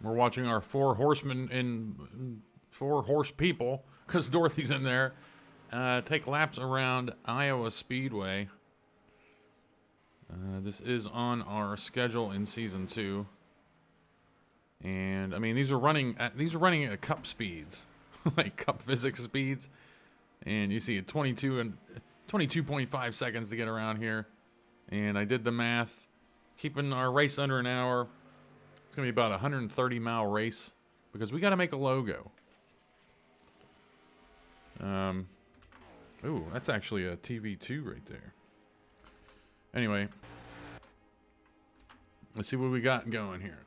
We're watching our four horsemen and four horse people, because Dorothy's in there, take laps around Iowa Speedway. This is on our schedule in season 2. And I mean, these are running at cup speeds, like cup physics speeds. And you see 22.5 seconds to get around here. And I did the math, keeping our race under an hour. It's going to be about a 130-mile race because we got to make a logo. Ooh, that's actually a TV2 right there. Anyway, let's see what we got going here.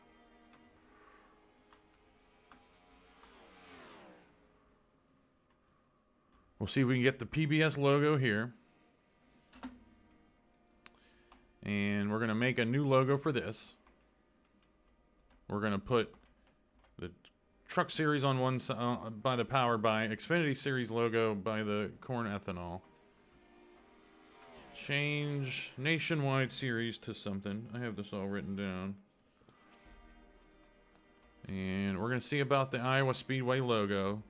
We'll see if we can get the PBS logo here. And we're going to make a new logo for this. We're going to put the Truck Series on one side by the Powered by Xfinity Series logo by the Corn Ethanol. Change Nationwide Series to something. I have this all written down. And we're going to see about the Iowa Speedway logo.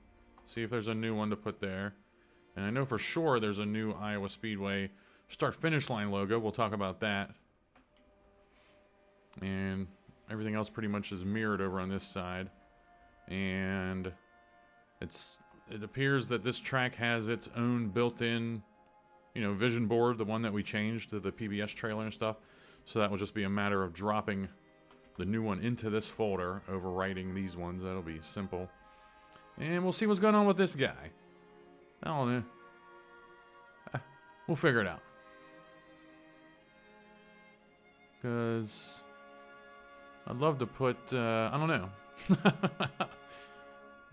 See if there's a new one to put there. And I know for sure there's a new Iowa Speedway start-finish line logo. We'll talk about that. And everything else pretty much is mirrored over on this side. And it appears that this track has its own built-in, vision board, the one that we changed to the PBS trailer and stuff. So that will just be a matter of dropping the new one into this folder, overwriting these ones. That'll be simple. And we'll see what's going on with this guy. I don't know. We'll figure it out. Because I'd love to put, I don't know. I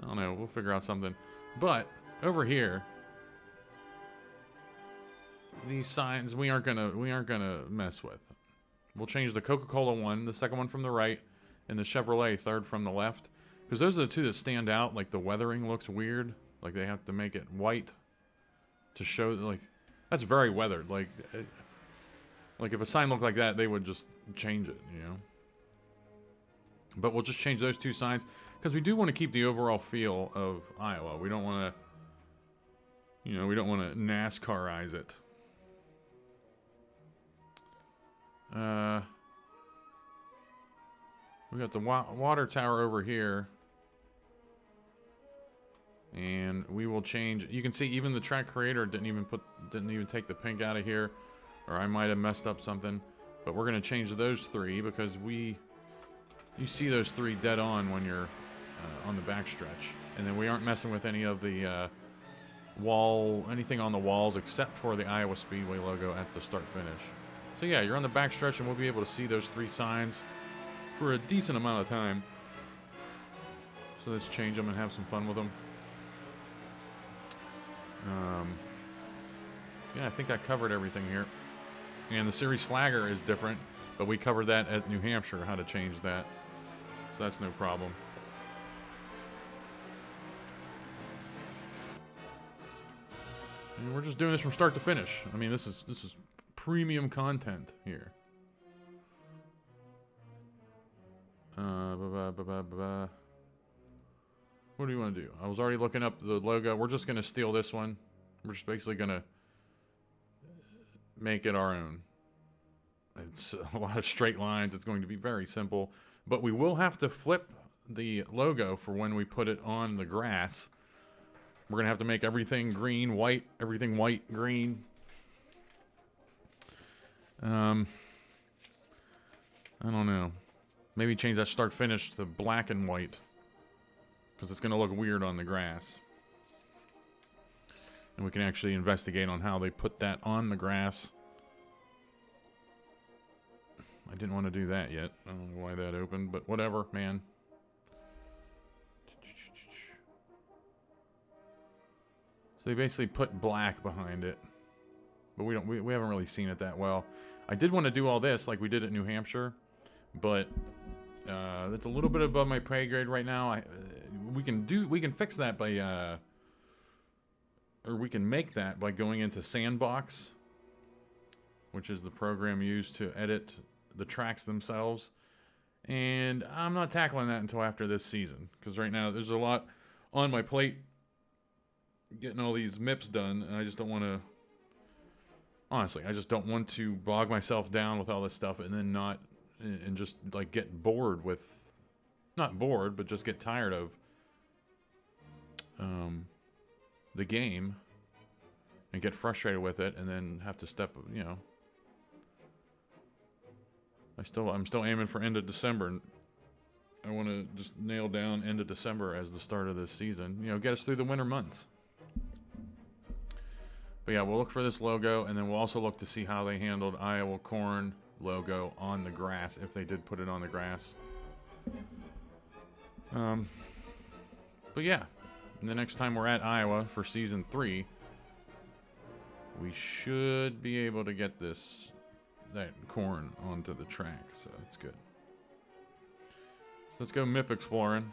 don't know. We'll figure out something. But over here, these signs we aren't gonna mess with. We'll change the Coca-Cola one, the second one from the right, and the Chevrolet third from the left, because those are the two that stand out. Like the weathering looks weird. Like they have to make it white to show like that's very weathered. Like if a sign looked like that, they would just change it, But we'll just change those two signs because we do want to keep the overall feel of Iowa. We don't want to, we don't want to NASCARize it. We got the water tower over here. And we will change. You can see even the track creator didn't even take the pink out of here, or I might have messed up something. But we're going to change those three because you see those three dead on when you're on the backstretch, and then we aren't messing with any of the anything on the walls except for the Iowa Speedway logo at the start finish. So yeah, you're on the backstretch, and we'll be able to see those three signs for a decent amount of time. So let's change them and have some fun with them. Yeah, I think I covered everything here. And the series flagger is different, but we covered that at New Hampshire, how to change that. So that's no problem. And we're just doing this from start to finish. I mean, this is premium content here. What do you want to do? I was already looking up the logo. We're just going to steal this one. We're just basically going to make it our own. It's a lot of straight lines. It's going to be very simple. But we will have to flip the logo for when we put it on the grass. We're going to have to make everything green, white, everything white, green. I don't know. Maybe change that start finish to black and white, because it's going to look weird on the grass. And we can actually investigate on how they put that on the grass. I didn't want to do that yet. I don't know why that opened, but whatever, man. So they basically put black behind it, but we haven't really seen it that well. I did want to do all this like we did at New Hampshire, but that's a little bit above my pay grade right now. We can fix that by or we can make that by going into Sandbox, which is the program used to edit the tracks themselves. And I'm not tackling that until after this season, because right now there's a lot on my plate getting all these MIPs done, and I just don't want to, honestly, I just don't want to bog myself down with all this stuff and then not, and just like get bored with, not bored, but just get tired of the game and get frustrated with it and then have to step, you know. I'm still aiming for end of December. I want to just nail down end of December as the start of this season. You know, get us through the winter months. But yeah, we'll look for this logo, and then we'll also look to see how they handled Iowa corn logo on the grass, if they did put it on the grass. But yeah, the next time we're at Iowa for season 3, we should be able to get that corn onto the track, so that's good. So let's go MIP exploring.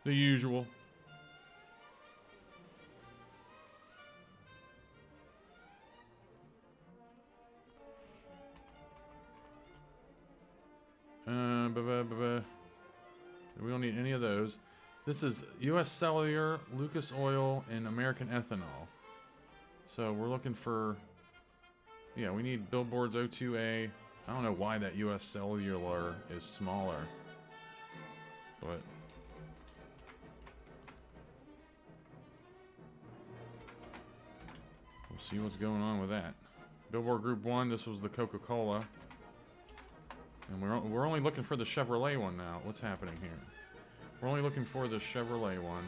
The usual. We don't need any of those. This is U.S. Cellular, Lucas Oil, and American Ethanol. So we're looking for, yeah, we need billboards O2A. I don't know why that U.S. Cellular is smaller, but we'll see what's going on with that. Billboard Group 1, this was the Coca-Cola. And we're only looking for the Chevrolet one now. What's happening here? We're only looking for the Chevrolet one.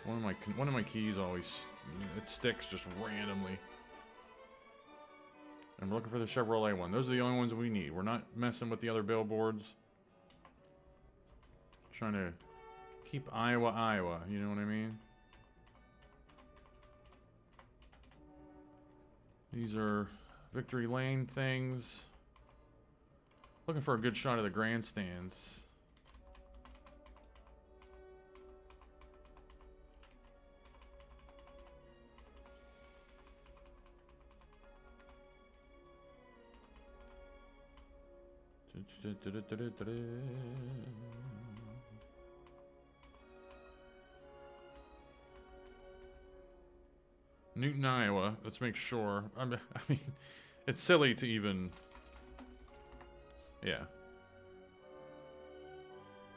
One of my keys always, it sticks just randomly. And we're looking for the Chevrolet one. Those are the only ones we need. We're not messing with the other billboards. Trying to keep Iowa, Iowa. You know what I mean? These are Victory Lane things. Looking for a good shot of the grandstands. Newton, Iowa. Let's make sure. I mean, it's silly to even... Yeah.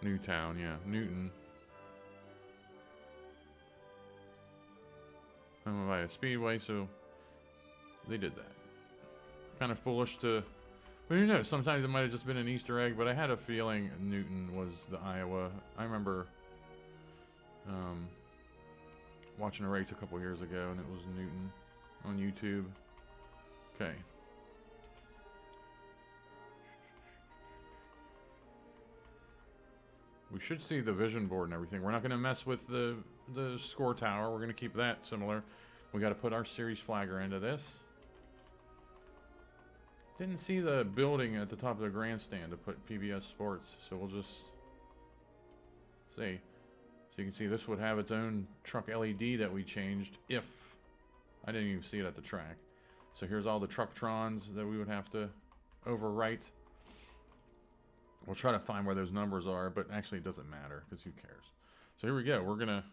Newtown, yeah. Newton. I'm by a Speedway, so they did that. Kind of foolish to... Well, who knows? Sometimes it might have just been an Easter egg, but I had a feeling Newton was the Iowa. I remember watching a race a couple years ago, and it was Newton on YouTube. Okay. We should see the vision board and everything. We're not going to mess with the score tower. We're going to keep that similar. We got to put our series flagger into this. Didn't see the building at the top of the grandstand to put PBS Sports, so we'll just see. So you can see this would have its own truck LED that we changed if I didn't even see it at the track. So here's all the Trucktrons that we would have to overwrite. We'll try to find where those numbers are, but actually it doesn't matter because who cares. So here we go. We're gonna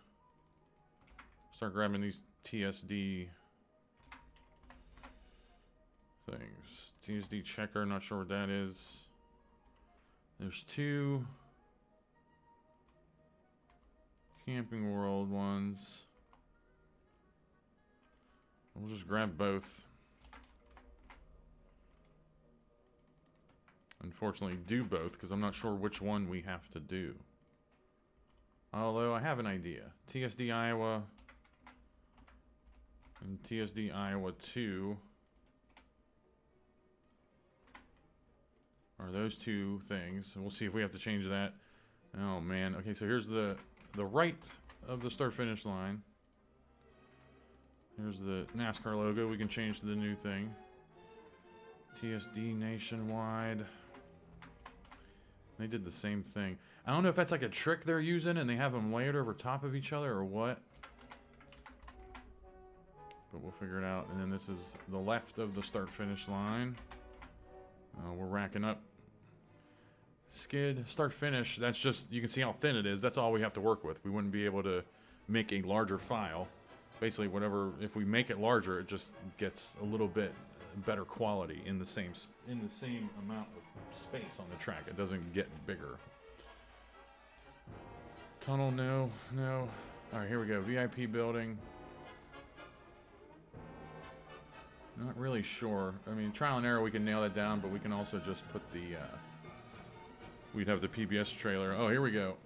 start grabbing these TSD things. TSD checker, not sure what that is. There's 2 Camping World ones. We'll just grab both. Unfortunately, do both because I'm not sure which one we have to do. Although I have an idea. TSD Iowa and TSD Iowa 2 are those 2 things. And we'll see if we have to change that. Oh man. Okay, so here's the right of the start finish line. Here's the NASCAR logo. We can change to the new thing. TSD Nationwide. They did the same thing. I don't know if that's like a trick they're using and they have them layered over top of each other or what. But we'll figure it out. And then this is the left of the start-finish line. We're racking up. Skid, start, finish. That's just, you can see how thin it is. That's all we have to work with. We wouldn't be able to make a larger file. Basically, whatever, if we make it larger, it just gets a little bit better quality in the same amount of space on the track. It doesn't get bigger. Tunnel, no. All right, here we go. VIP building. Not really sure. I mean, trial and error, we can nail that down, but we can also just put the, we'd have the PBS trailer. Oh, here we go.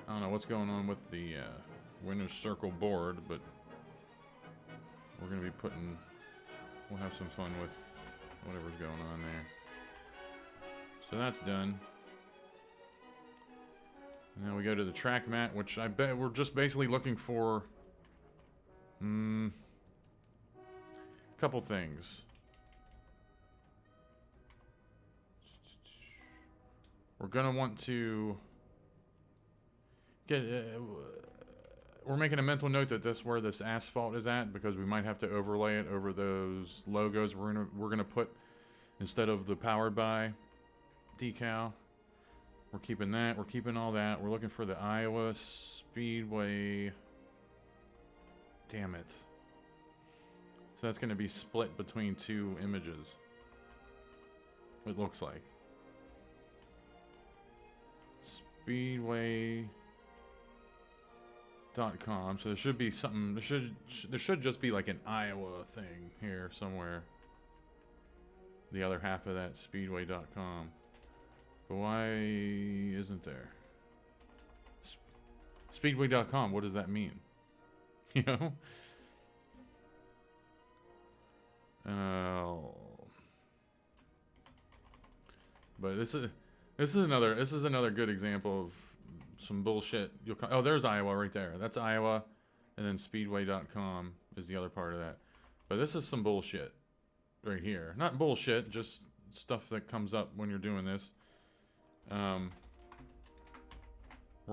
I don't know what's going on with the Windows Circle board, but we're going to be putting, we'll have some fun with whatever's going on there. So that's done. And now we go to the track mat, which I bet we're just basically looking for a couple things. We're going to want to get, we're making a mental note that that's where this asphalt is at, because we might have to overlay it over those logos we're gonna put instead of the powered by decal. We're keeping that. We're keeping all that. We're looking for the Iowa Speedway. Damn it. So that's gonna be split between two images. It looks like. Speedway.com. So there should be something. There should just be like an Iowa thing here somewhere. The other half of that Speedway.com. But why isn't there? Speedway.com. What does that mean? You know. But this is another good example of some bullshit. Oh, there's Iowa right there. That's Iowa, and then Speedway.com is the other part of that. But this is some bullshit right here. Not bullshit, just stuff that comes up when you're doing this. We're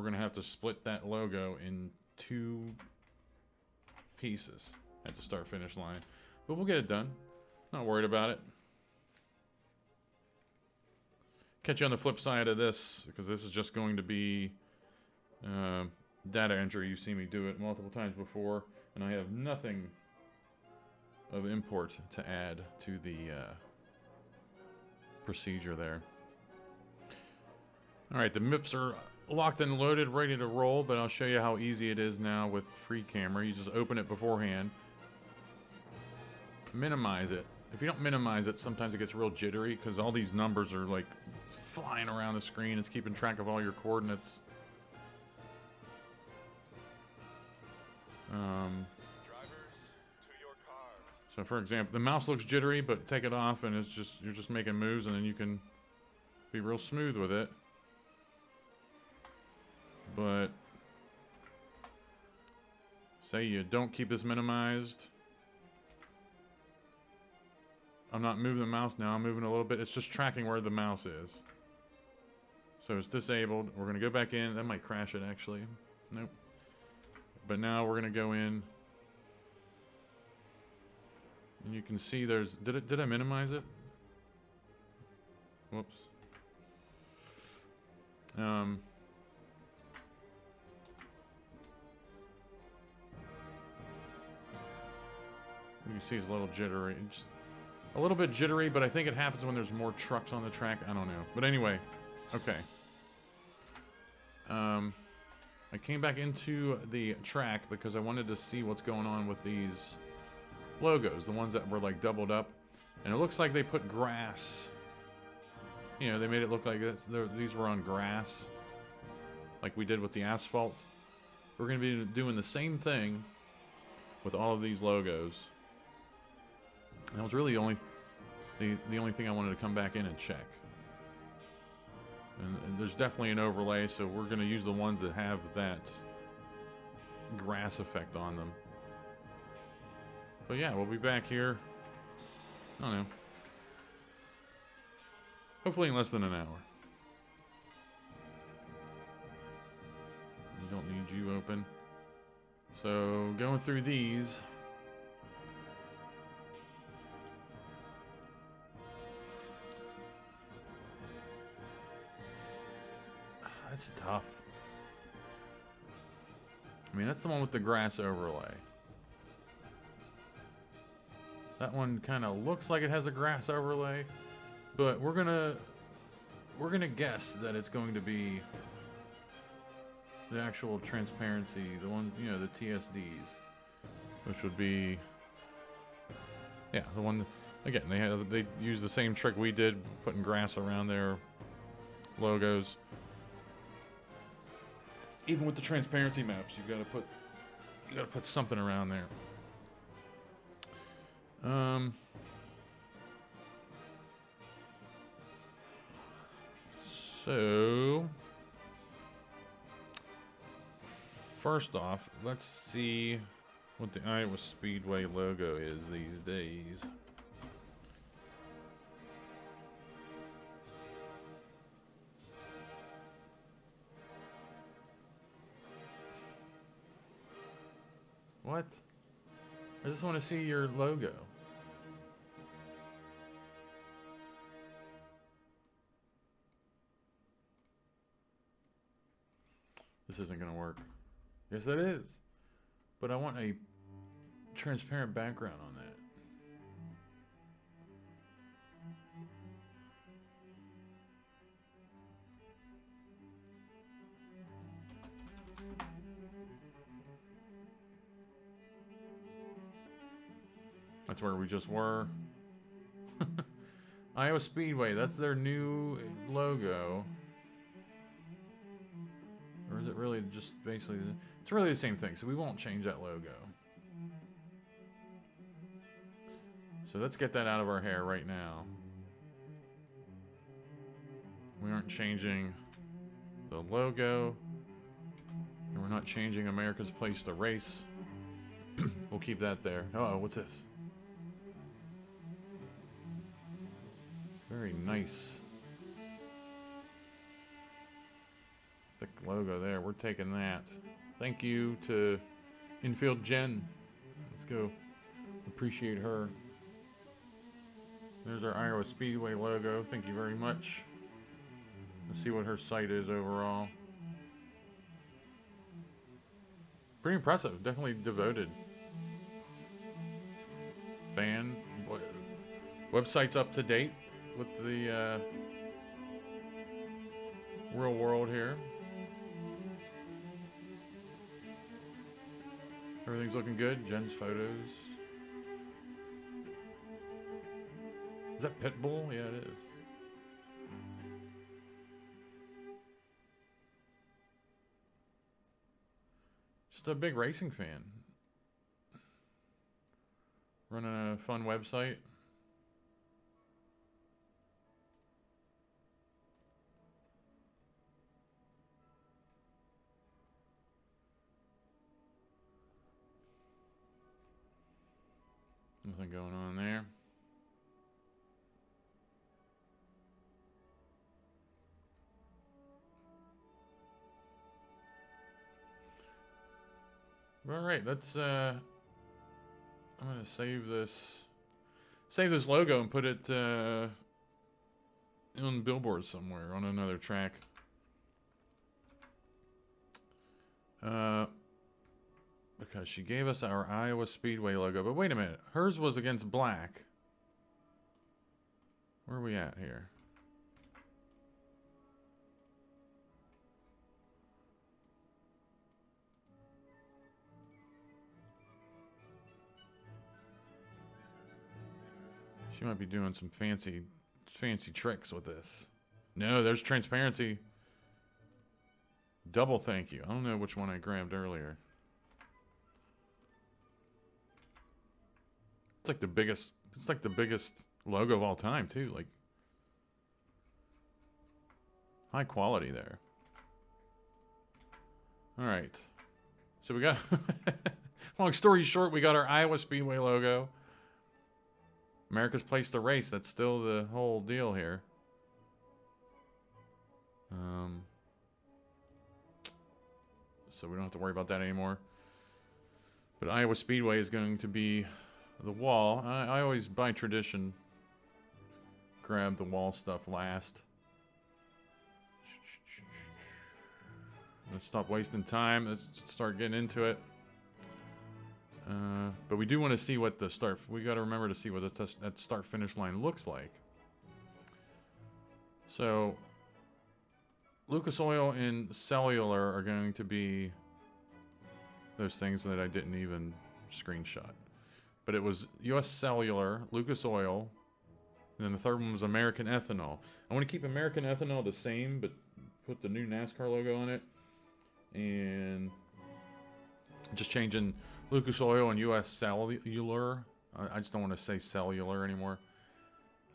gonna have to split that logo in two pieces at the start-finish line, but we'll get it done. Not worried about it. Catch you on the flip side of this, because this is just going to be data entry. You've seen me do it multiple times before, and I have nothing of import to add to the procedure there. Alright, the MIPs are locked and loaded, ready to roll, but I'll show you how easy it is now with free camera. You just open it beforehand. Minimize it. If you don't minimize it, sometimes it gets real jittery, because all these numbers are like flying around the screen. It's keeping track of all your coordinates. So for example, the mouse looks jittery, but take it off and you're just making moves, and then you can be real smooth with it. But say you don't keep this minimized. I'm not moving the mouse now, I'm moving a little bit. It's just tracking where the mouse is. So it's disabled. We're going to go back in. That might crash it, actually. Nope. But now we're going to go in. And you can see there's... Did I minimize it? Whoops. You can see it's a little jittery. Just a little bit jittery, but I think it happens when there's more trucks on the track. I don't know. But anyway, okay. I came back into the track because I wanted to see what's going on with these logos, the ones that were like doubled up. And it looks like they put grass. You know, they made it look like these were on grass, like we did with the asphalt. We're going to be doing the same thing with all of these logos. And that was really the only thing I wanted to come back in and check. And there's definitely an overlay, so we're going to use the ones that have that grass effect on them. But yeah, we'll be back here, I don't know, hopefully in less than an hour. You don't need you open. So going through these, that's tough. I mean, that's the one with the grass overlay. That one kind of looks like it has a grass overlay, but we're gonna guess that it's going to be the actual transparency, the one, you know, the TSDs, which would be, yeah, the one. Again, they use the same trick we did, putting grass around their logos. Even with the transparency maps, you gotta put something around there. So first off, let's see what the Iowa Speedway logo is these days. What? I just want to see your logo. This isn't going to work. Yes, it is. But I want a transparent background on that. That's where we just were. Iowa Speedway, that's their new logo. Or is it really just basically... It's really the same thing, so we won't change that logo. So let's get that out of our hair right now. We aren't changing the logo. And we're not changing America's Place to Race. We'll keep that there. Uh-oh, what's this? Very nice. Thick logo there. We're taking that. Thank you to Infield Jen. Let's go appreciate her. There's our Iowa Speedway logo. Thank you very much. Let's see what her site is overall. Pretty impressive. Definitely devoted. Fan. Website's up to date with the real world here. Everything's looking good. Jen's photos. Is that Pitbull? Yeah, it is. Just a big racing fan. Running a fun website. Nothing going on there. All right, let's I'm gonna save this logo and put it on billboard somewhere on another track. Because she gave us our Iowa Speedway logo. But wait a minute. Hers was against black. Where are we at here? She might be doing some fancy tricks with this. No, there's transparency. Double thank you. I don't know which one I grabbed earlier. It's like the biggest logo of all time too. Like high quality there. All right. So we got long story short, we got our Iowa Speedway logo. America's Place to Race. That's still the whole deal here. So we don't have to worry about that anymore. But Iowa Speedway is going to be the wall. I always, by tradition, grab the wall stuff last. Let's stop wasting time. Let's start getting into it. But we do want to see what the start... We got to remember to see what that start-finish line looks like. So, Lucas Oil and Cellular are going to be those things that I didn't even screenshot. But it was US Cellular, Lucas Oil, and then the third one was American Ethanol. I want to keep American Ethanol the same, but put the new NASCAR logo on it. And just changing Lucas Oil and US Cellular. I just don't want to say cellular anymore.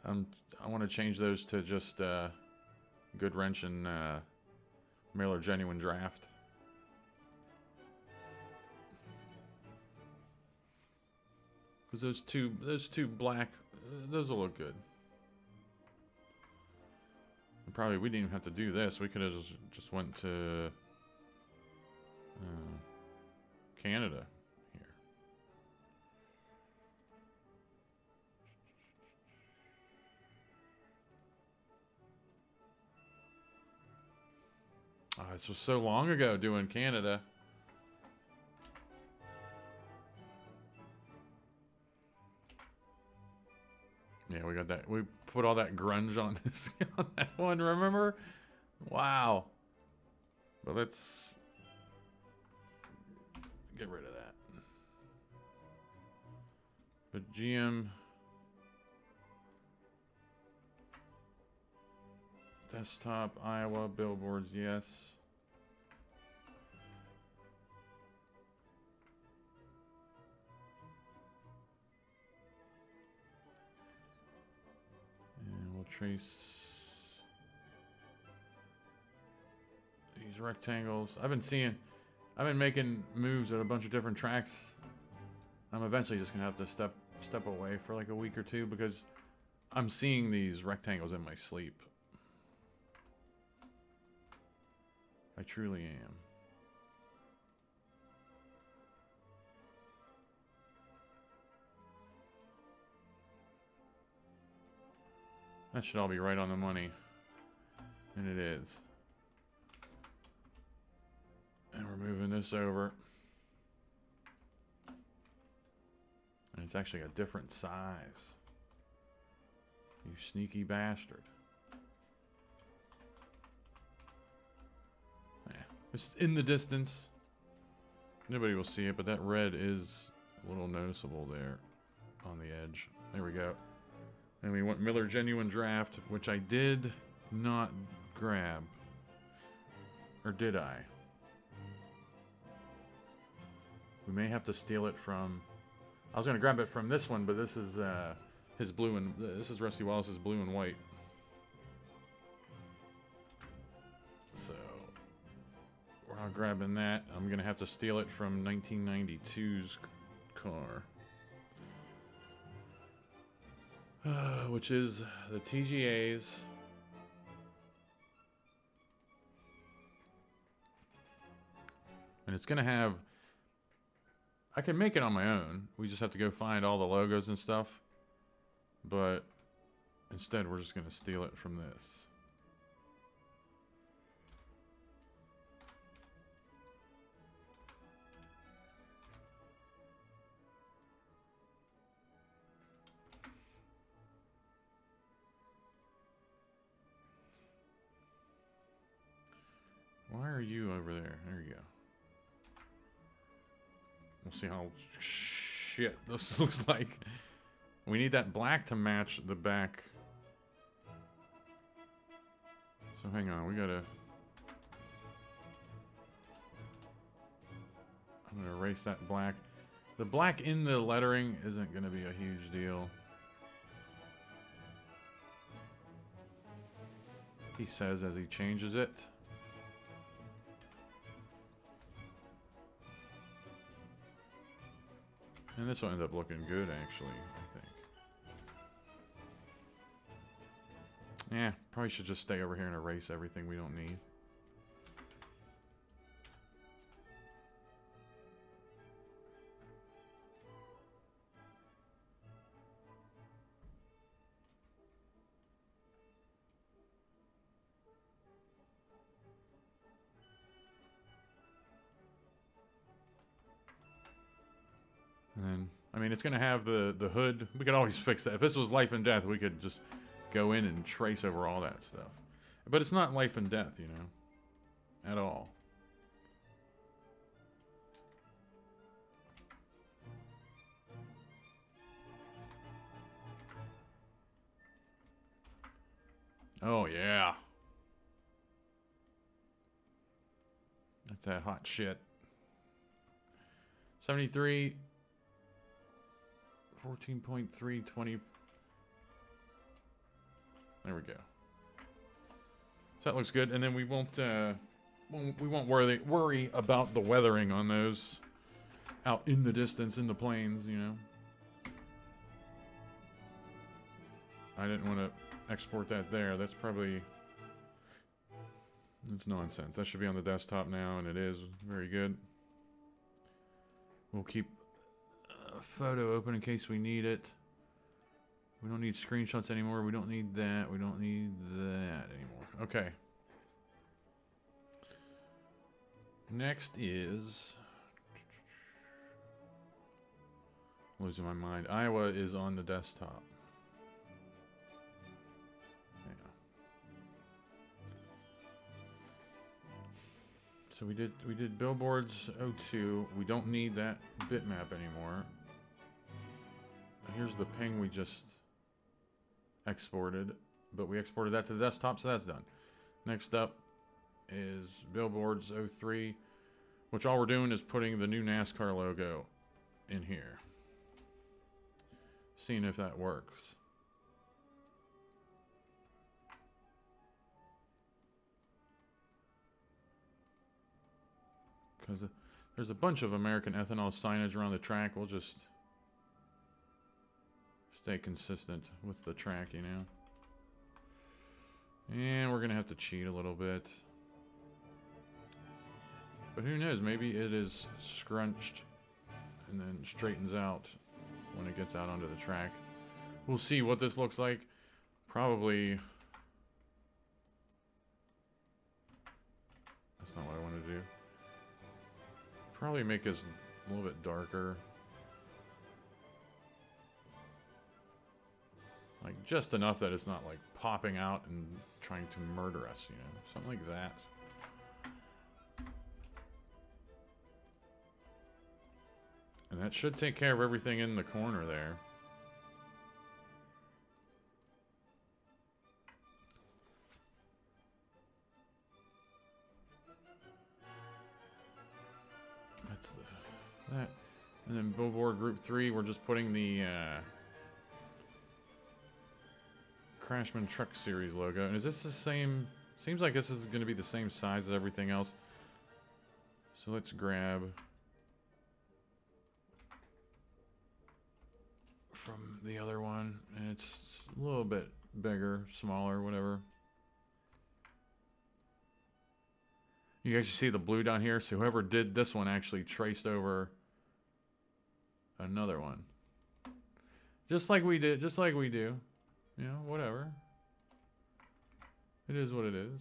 I want to change those to just Good Wrench and Miller Genuine Draft. Because those two black, those will look good. And probably we didn't even have to do this. We could have just went to Canada here. Oh, this was so long ago doing Canada. Yeah, we got that. We put all that grunge on this on that one, remember? Wow. But let's get rid of that. But GM desktop, Iowa, billboards, yes. And we'll trace these rectangles. I've been making moves at a bunch of different tracks. I'm eventually just gonna have to step away for like a week or two because I'm seeing these rectangles in my sleep. I truly am. That should all be right on the money. And it is. And we're moving this over. And it's actually a different size. You sneaky bastard. Yeah, it's in the distance. Nobody will see it, but that red is a little noticeable there on the edge. There we go. And we want Miller Genuine Draft, which I did not grab. Or did I? We may have to steal it from... I was going to grab it from this one, but this is his blue and... This is Rusty Wallace's blue and white. So... we're not grabbing that. I'm going to have to steal it from 1992's car. Which is the TGA's. And it's going to have... I can make it on my own. We just have to go find all the logos and stuff. But instead, we're just going to steal it from this. Why are you over there? There you go. We'll see how shit this looks like. We need that black to match the back. So hang on, we gotta... I'm gonna erase that black. The black in the lettering isn't gonna be a huge deal. He says as he changes it. And this will end up looking good, actually, I think. Yeah, probably should just stay over here and erase everything we don't need. And then, I mean, it's going to have the hood. We could always fix that. If this was life and death, we could just go in and trace over all that stuff. But it's not life and death, you know, at all. Oh, yeah. That's that hot shit. 73, 14.3, 20. There we go. So that looks good, and then we won't worry about the weathering on those out in the distance in the plains, you know. I didn't want to export that there. That's nonsense. That should be on the desktop now, and it is very good. We'll keep a photo open in case we need it. We don't need screenshots anymore. We don't need that. We don't need that anymore. Okay. Next is... losing my mind. Iowa is on the desktop. Yeah. So we did billboards 02. We don't need that bitmap anymore. Here's the ping we just exported, but we exported that to the desktop, so that's done. Next up is billboards 03, which all we're doing is putting the new NASCAR logo in here. Seeing if that works. Because there's a bunch of American ethanol signage around the track. We'll just stay consistent with the track, you know. And we're going to have to cheat a little bit. But who knows? Maybe it is scrunched and then straightens out when it gets out onto the track. We'll see what this looks like. Probably... that's not what I want to do. Probably make this a little bit darker. Like, just enough that it's not, like, popping out and trying to murder us, you know? Something like that. And that should take care of everything in the corner there. That's that. And then billboard group 3, we're just putting the Crashman Truck Series logo. And is this the same? Seems like this is going to be the same size as everything else. So let's grab from the other one. And it's a little bit bigger, smaller, whatever. You guys see the blue down here? So whoever did this one actually traced over another one. Just like we did, just like we do. You know, whatever. It is what it is.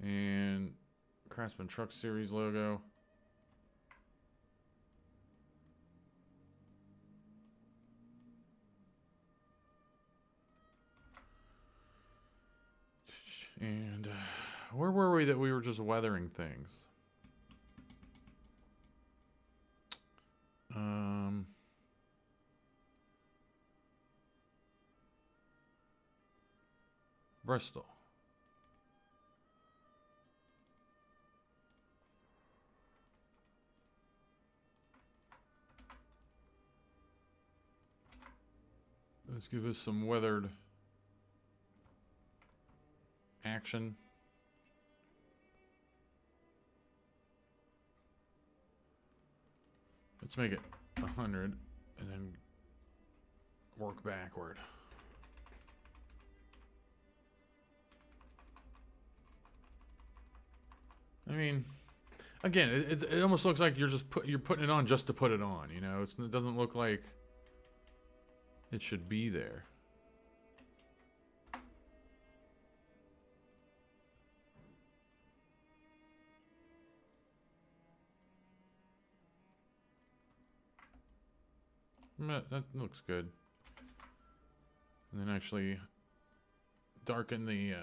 And Craftsman Truck Series logo. And where were we that we were just weathering things? Bristol. Let's give us some weathered action. Let's make it 100 and then work backward. I mean, again, it almost looks like you're putting it on just to put it on. You know, it doesn't look like it should be there. That looks good. And then actually darken the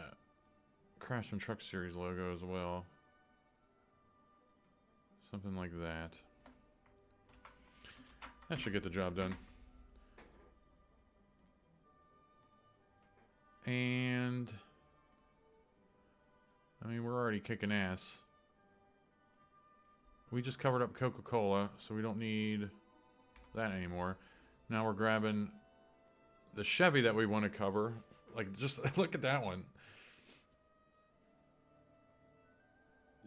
Craftsman Truck Series logo as well. Something like that. That should get the job done. And I mean, we're already kicking ass. We just covered up Coca-Cola, so we don't need that anymore. Now we're grabbing the Chevy that we want to cover. Like, just look at that one.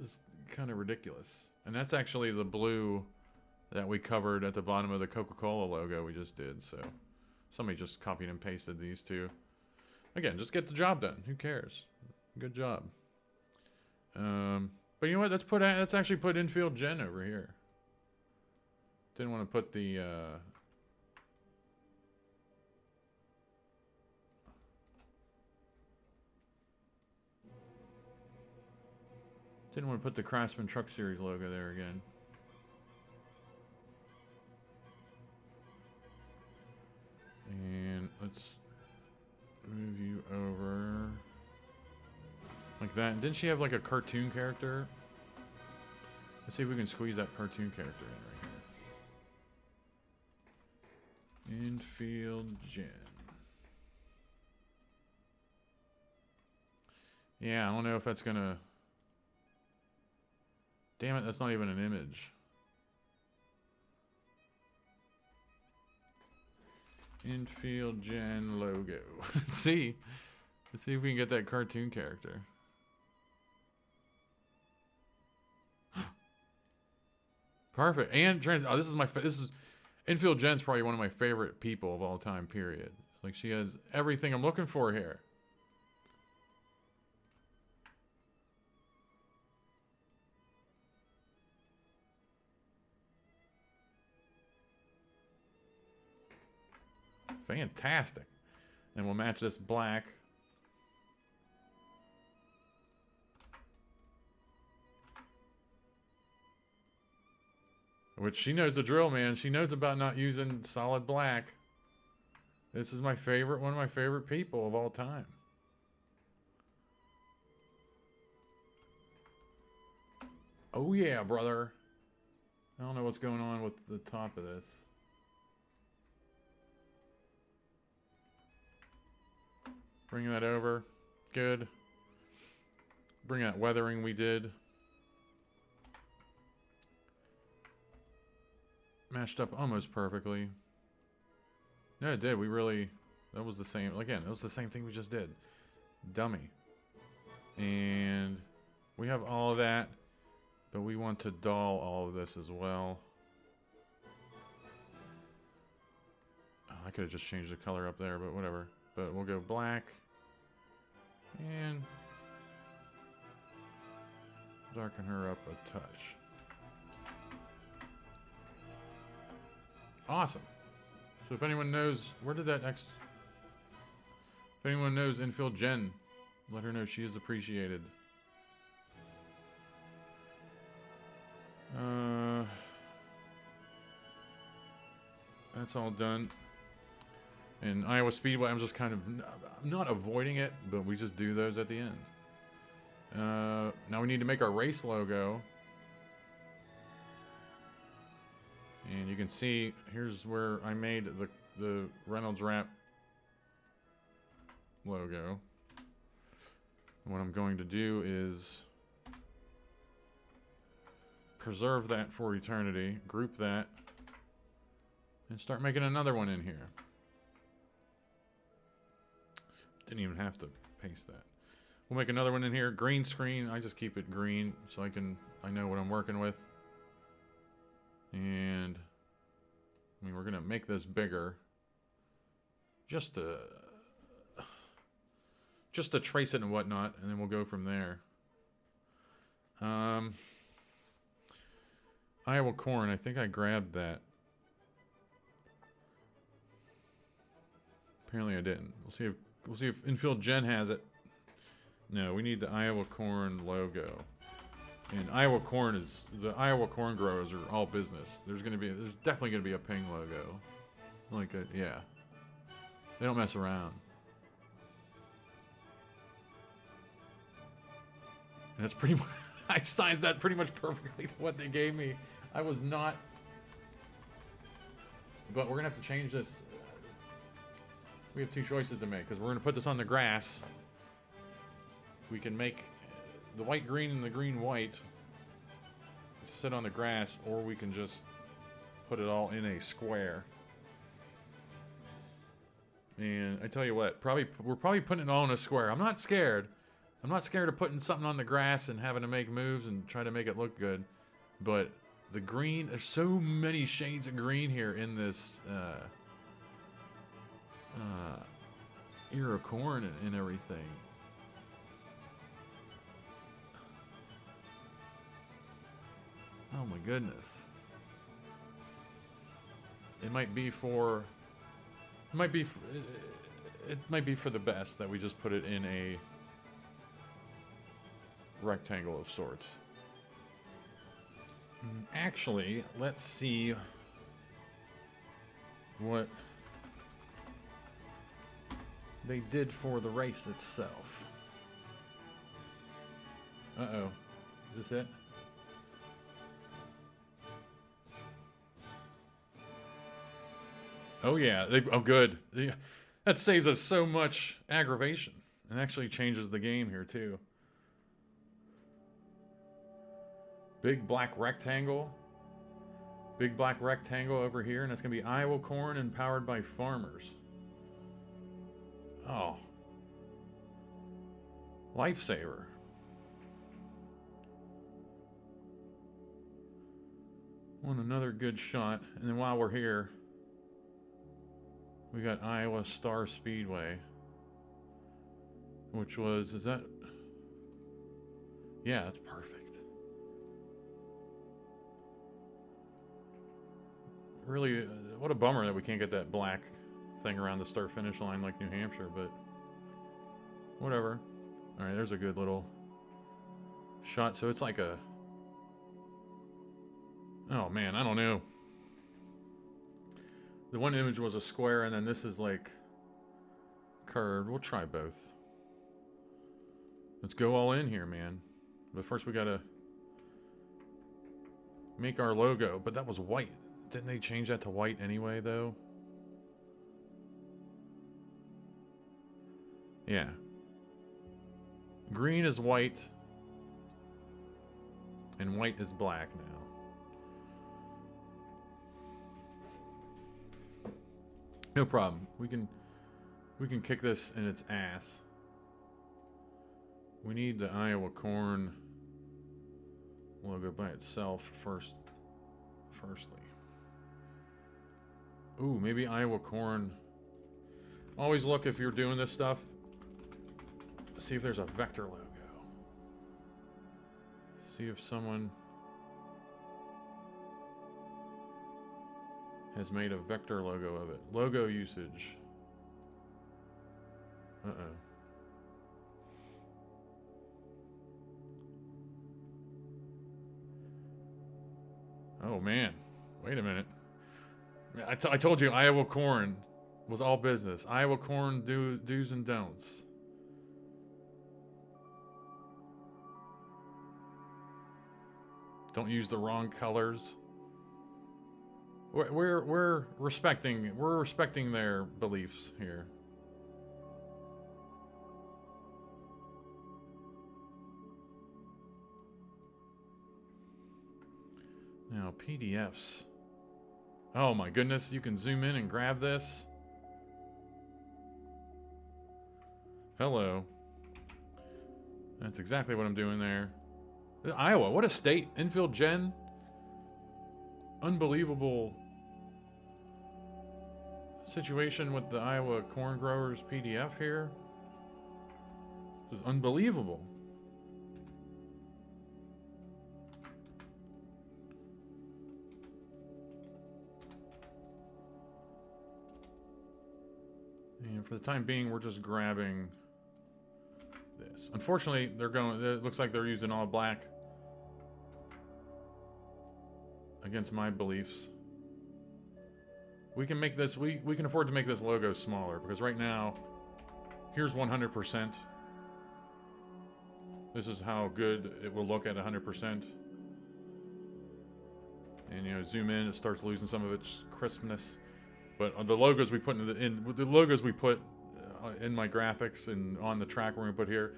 It's kind of ridiculous. And that's actually the blue that we covered at the bottom of the Coca-Cola logo we just did. So somebody just copied and pasted these two. Again, just get the job done. Who cares? Good job. But you know what? Let's actually put infield gen over here. Didn't want to put the didn't want to put the Craftsman Truck Series logo there again. And let's move you over like that. Didn't she have like a cartoon character? Let's see if we can squeeze that cartoon character in right here. Infield gen. Yeah, I don't know if that's gonna... Damn it, that's not even an image. Infield gen logo. Let's see if we can get that cartoon character. Perfect. And this is Infield Gen's probably one of my favorite people of all time, period. Like, she has everything I'm looking for here. Fantastic. And we'll match this black. Which she knows the drill, man. She knows about not using solid black. This is my favorite, one of my favorite people of all time. Oh yeah, brother. I don't know what's going on with the top of this. Bring that over. Good. Bring that weathering we did. Matched up almost perfectly. No, it did. That was the same. Again, it was the same thing we just did. Dummy. And we have all of that, but we want to dull all of this as well. Oh, I could have just changed the color up there, but whatever. But we'll go black. And darken her up a touch. Awesome. So if anyone knows, where did that if anyone knows Infield Gen, let her know she is appreciated. That's all done. And Iowa Speedway, I'm just kind of not avoiding it, but we just do those at the end. Now we need to make our race logo. And you can see, here's where I made the Reynolds Wrap logo. And what I'm going to do is preserve that for eternity, group that, and start making another one in here. Didn't even have to paste that. We'll make another one in here. Green screen. I just keep it green so I know what I'm working with. And I mean, we're gonna make this bigger, just to trace it and whatnot, and then we'll go from there. Iowa corn. I think I grabbed that. Apparently I didn't. We'll see if Infield Gen has it. No, we need the Iowa corn logo. And Iowa corn growers are all business. There's definitely gonna be a ping logo. Like a, yeah. They don't mess around. And that's pretty much, I sized that pretty much perfectly to what they gave me. I was not, but we're gonna have to change this. We have two choices to make, because we're gonna put this on the grass. We can make the white green and the green white to sit on the grass, or we can just put it all in a square. And I tell you what, we're probably putting it all in a square. I'm not scared. I'm not scared of putting something on the grass and having to make moves and try to make it look good. But the green, there's so many shades of green here in this ear of corn and everything. Oh my goodness. It might be for the best that we just put it in a rectangle of sorts. Actually, let's see what they did for the race itself. Uh-oh. Is this it? Oh yeah, oh good. That saves us so much aggravation. And actually changes the game here too. Big black rectangle. Big black rectangle over here, and it's gonna be Iowa corn and powered by farmers. Oh. Lifesaver. Want another good shot, and then while we're here, we got Iowa Speedway, which was, is that? Yeah, that's perfect. Really, what a bummer that we can't get that black thing around the start-finish line like New Hampshire, but whatever. All right, there's a good little shot. So it's like a, oh man, I don't know. The one image was a square, and then this is like curved. We'll try both. Let's go all in here, man. But first we gotta make our logo. But that was white. Didn't they change that to white anyway, though? Yeah. Green is white, and white is black now. No problem. We can kick this in its ass. We need the Iowa corn logo by itself firstly. Ooh, maybe Iowa corn. Always look, if you're doing this stuff, see if there's a vector logo. See if someone has made a vector logo of it. Logo usage. Uh-oh. Oh, man. Wait a minute. I told you Iowa corn was all business. Iowa corn do's and don'ts. Don't use the wrong colors. We're respecting their beliefs here. Now PDFs. Oh my goodness, you can zoom in and grab this. Hello. That's exactly what I'm doing there. Iowa, what a state. Infield gen. Unbelievable situation with the Iowa corn growers PDF here. This is unbelievable. And for the time being, we're just grabbing this. Unfortunately, it looks like they're using all black against my beliefs. We can make this, we can afford to make this logo smaller, because right now, here's 100%. This is how good it will look at 100%. And, you know, zoom in, it starts losing some of its crispness. But the logos we put the logos we put in my graphics and on the track we're gonna put here,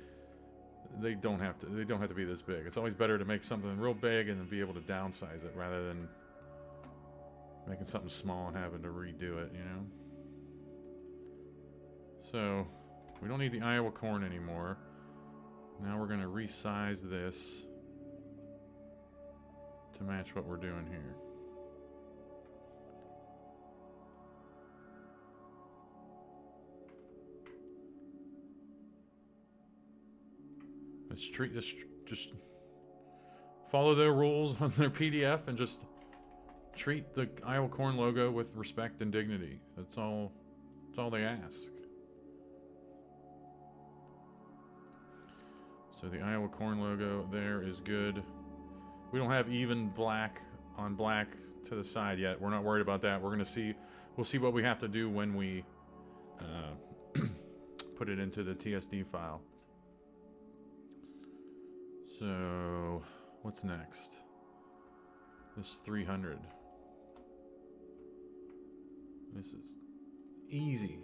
they don't have to be this big. It's always better to make something real big and then be able to downsize it rather than making something small and having to redo it, you know? So, we don't need the Iowa corn anymore. Now we're gonna resize this to match what we're doing here. Let's treat this, just follow their rules on their PDF and just treat the Iowa corn logo with respect and dignity. That's all they ask. So the Iowa corn logo there is good. We don't have even black on black to the side yet. We're not worried about that. We'll see what we have to do when we put it into the TSD file. So, what's next? This 300. This is easy.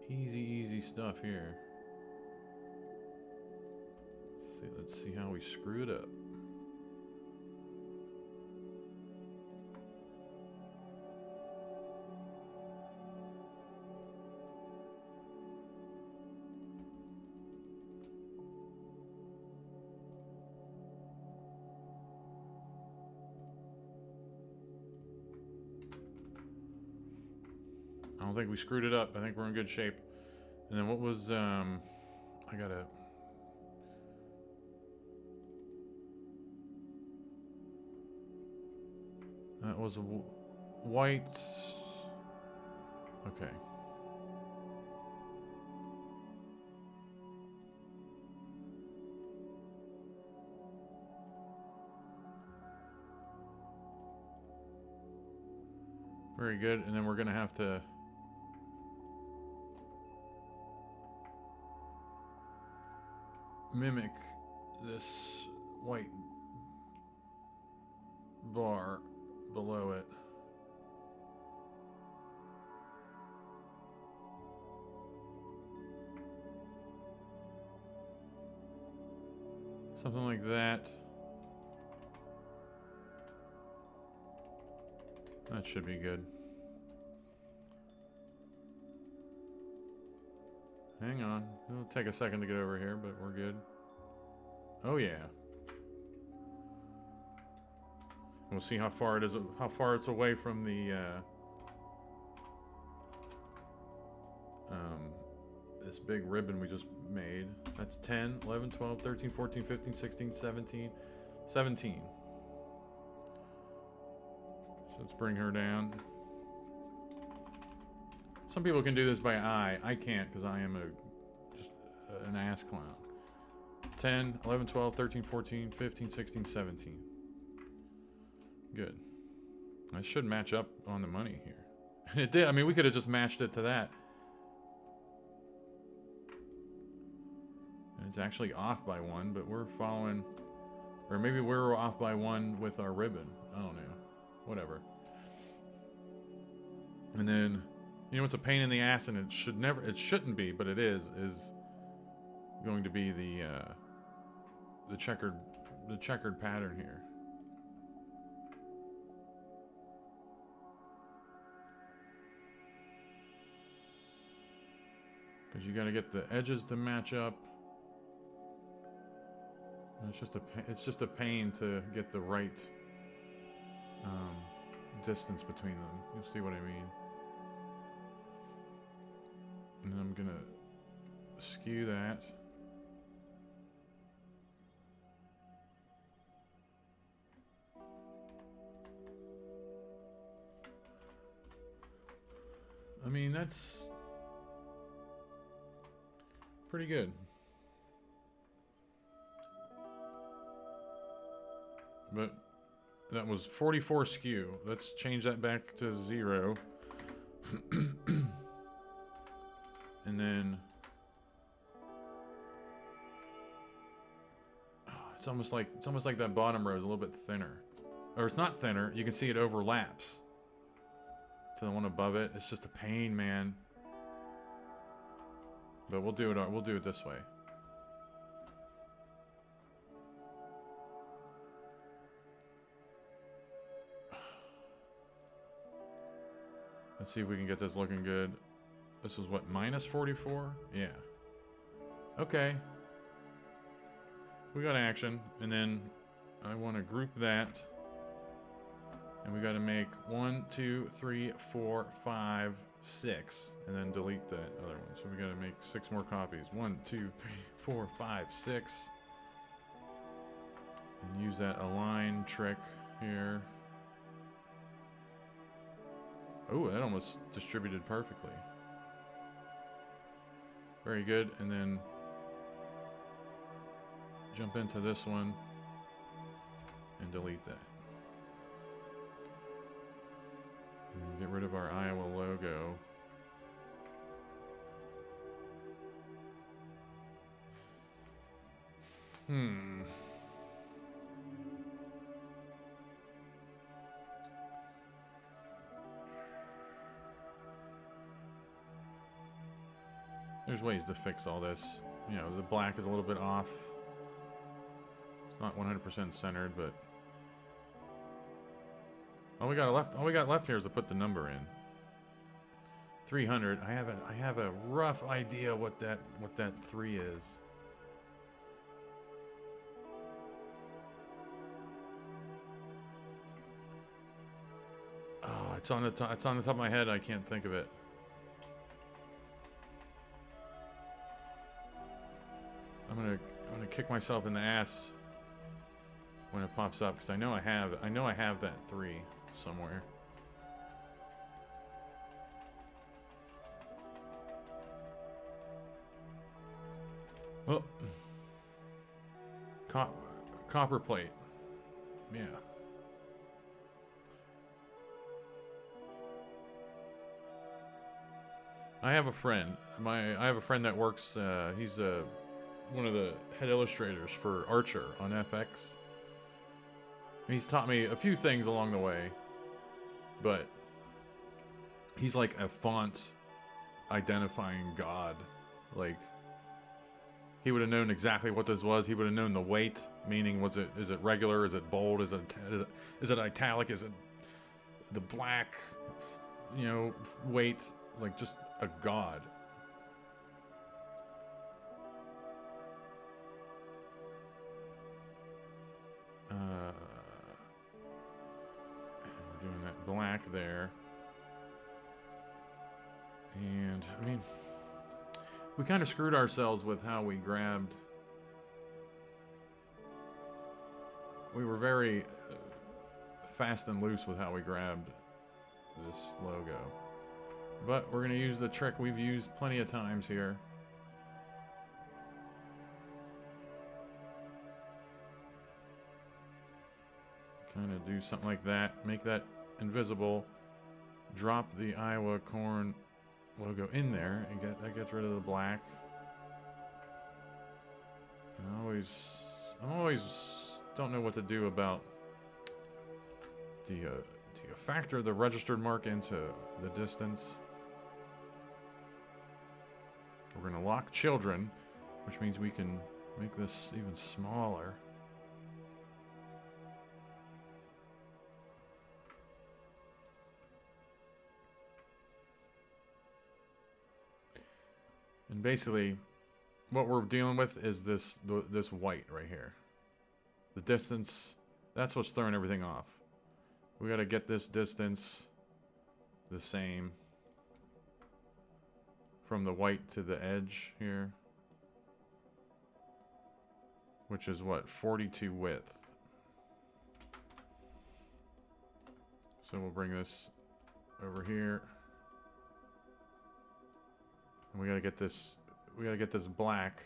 Easy stuff here. Let's see how we screw it up. I don't think we screwed it up. I think we're in good shape. And then what was, I gotta... That was a white... Okay. Very good. And then we're gonna have to... mimic this white bar below it. Something like that. That should be good. Hang on. It'll take a second to get over here, but we're good. Oh yeah. We'll see how far it is, how far it's away from the this big ribbon we just made. That's 10, 11, 12, 13, 14, 15, 16, 17, 17. So let's bring her down. Some people can do this by eye. I can't because I am just an ass clown. 10, 11, 12, 13, 14, 15, 16, 17. Good. That should match up on the money here. It did. I mean, we could have just matched it to that. And it's actually off by one, but we're following... Or maybe we're off by one with our ribbon. I don't know. Whatever. And then... You know what's a pain in the ass, and it shouldn't be, but it is going to be the checkered pattern here. Because you got to get the edges to match up. And it's just a pain to get the right distance between them. You'll see what I mean. And I'm gonna skew that. I mean, that's pretty good. But That was 44 skew. Let's change that back to 0. And then it's almost like that bottom row is a little bit thinner. Or it's not thinner, you can see it overlaps to the one above it. It's just a pain, man. But we'll do it this way. Let's see if we can get this looking good. This was what, minus 44? Yeah. Okay. We got action, and then I want to group that. And we got to make 1, 2, 3, 4, 5, 6, and then delete that other one. So we got to make 6 more copies. 1, 2, 3, 4, 5, 6. And use that align trick here. Oh, that almost distributed perfectly. Very good. And then jump into this one and delete that. And get rid of our Iowa logo. There's ways to fix all this. You know, the black is a little bit off. It's not 100% centered, but all we got left here is to put the number in. 300. I have a rough idea what that 3 is. Oh, it's on the top of my head. I can't think of it. I'm gonna kick myself in the ass when it pops up because I know I have that 3 somewhere. Oh, copper plate. Yeah. I have a friend. I have a friend that works. He's one of the head illustrators for Archer on FX. He's taught me a few things along the way, but he's like a font identifying god. Like, he would have known exactly what this was. He would have known the weight, meaning is it regular, is it bold, is it italic, is it the black, you know, weight, like just a god. We're doing that black there. And, I mean, we kind of screwed ourselves with how we grabbed. We were very fast and loose with how we grabbed this logo. But we're going to use the trick we've used plenty of times here. Kind of do something like that. Make that invisible. Drop the Iowa corn logo in there, and that gets rid of the black. And I always don't know what to do about. Do you factor the registered mark into the distance? We're going to lock children, which means we can make this even smaller. And basically, what we're dealing with is this white right here. The distance, that's what's throwing everything off. We got to get this distance the same from the white to the edge here, which is what, 42 width. So we'll bring this over here. And we gotta get this black.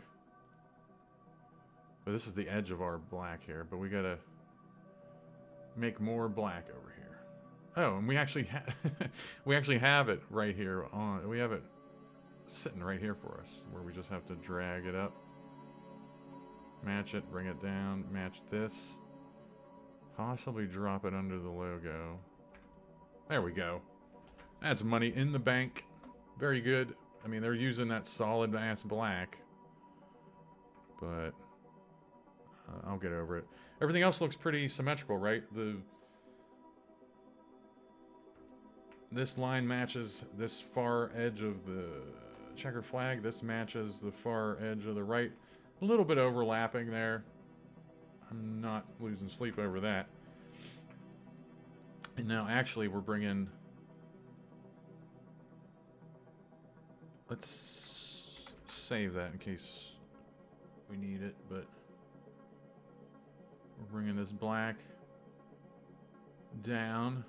But this is the edge of our black here, but we gotta make more black over here. Oh, and we actually we actually have it right here on. We have it sitting right here for us, where we just have to drag it up, match it, bring it down, match this, possibly drop it under the logo. There we go. That's money in the bank. Very good. I mean, they're using that solid ass black, but I'll get over it. Everything else looks pretty symmetrical, right? This line matches this far edge of the checkered flag. This matches the far edge of the right. A little bit overlapping there. I'm not losing sleep over that. And now actually we're bringing... Let's save that in case we need it, but we're bringing this black down.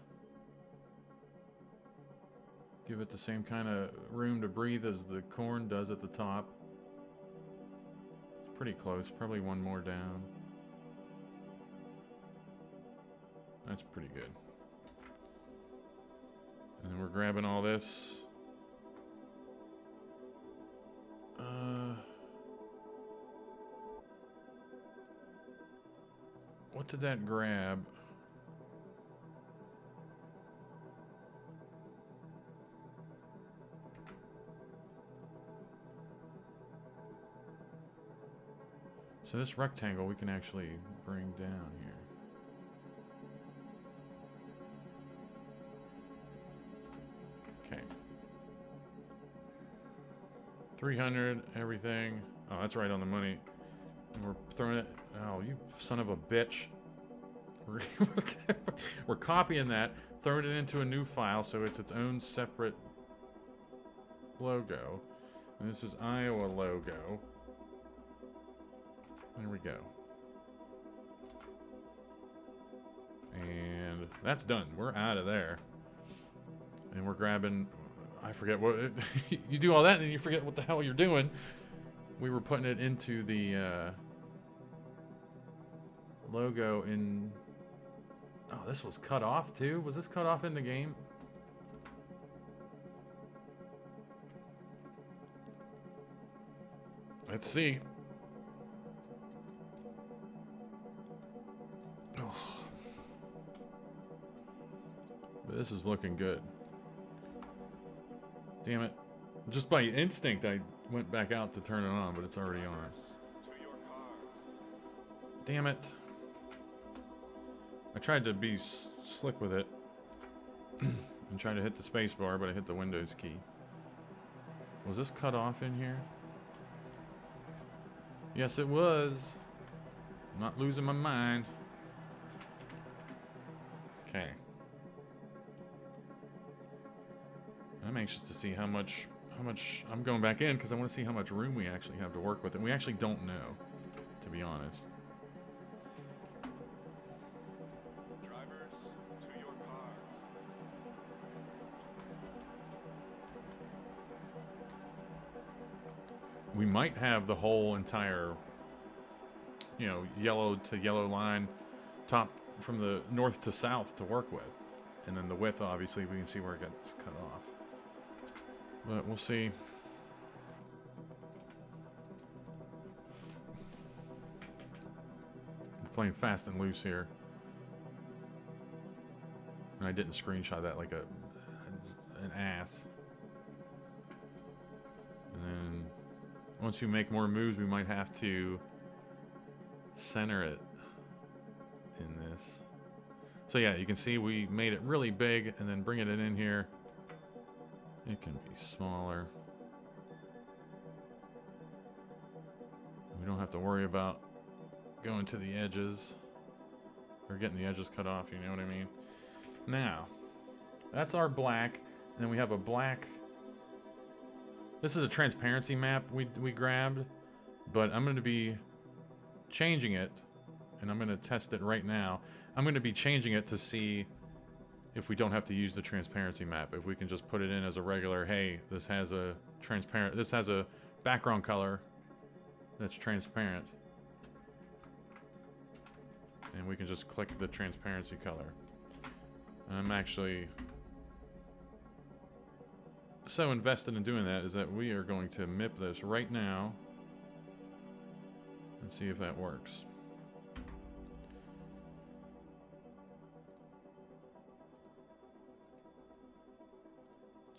Give it the same kind of room to breathe as the corn does at the top. It's pretty close, probably one more down. That's pretty good. And then we're grabbing all this. What did that grab? So this rectangle we can actually bring down here. Okay. 300, everything. Oh, that's right on the money. And we're throwing it. Oh, you son of a bitch. We're copying that, throwing it into a new file so it's its own separate logo. And this is Iowa logo. There we go. And that's done. We're out of there. And we're grabbing... I forget what... you do all that and then you forget what the hell you're doing. We were putting it into the logo in... Oh, this was cut off too? Was this cut off in the game? Let's see. Oh. But this is looking good. Damn it. Just by instinct, I went back out to turn it on, but it's already on. Damn it. I tried to be slick with it and try to hit the space bar, but I hit the Windows key. Was this cut off in here? Yes, it was. I'm not losing my mind. Okay. I'm anxious to see how much I'm going back in because I want to see how much room we actually have to work with, and we actually don't know, to be honest. Drivers, to your cars. We might have the whole entire, you know, yellow to yellow line top from the north to south to work with. And then the width, obviously, we can see where it gets cut off. But we'll see. I'm playing fast and loose here. And I didn't screenshot that like an ass. And then once we make more moves, we might have to center it in this. So yeah, you can see we made it really big and then bringing it in here. It can be smaller. We don't have to worry about going to the edges or getting the edges cut off, you know what I mean? Now, that's our black. And then we have a black. This is a transparency map we grabbed, but I'm going to be changing it, and I'm going to test it right now. I'm going to be changing it to see if we don't have to use the transparency map. If we can just put it in as a regular, hey, this has a background color that's transparent. and we can just click the transparency color. I'm actually so invested in doing that is that we are going to MIP this right now and see if that works.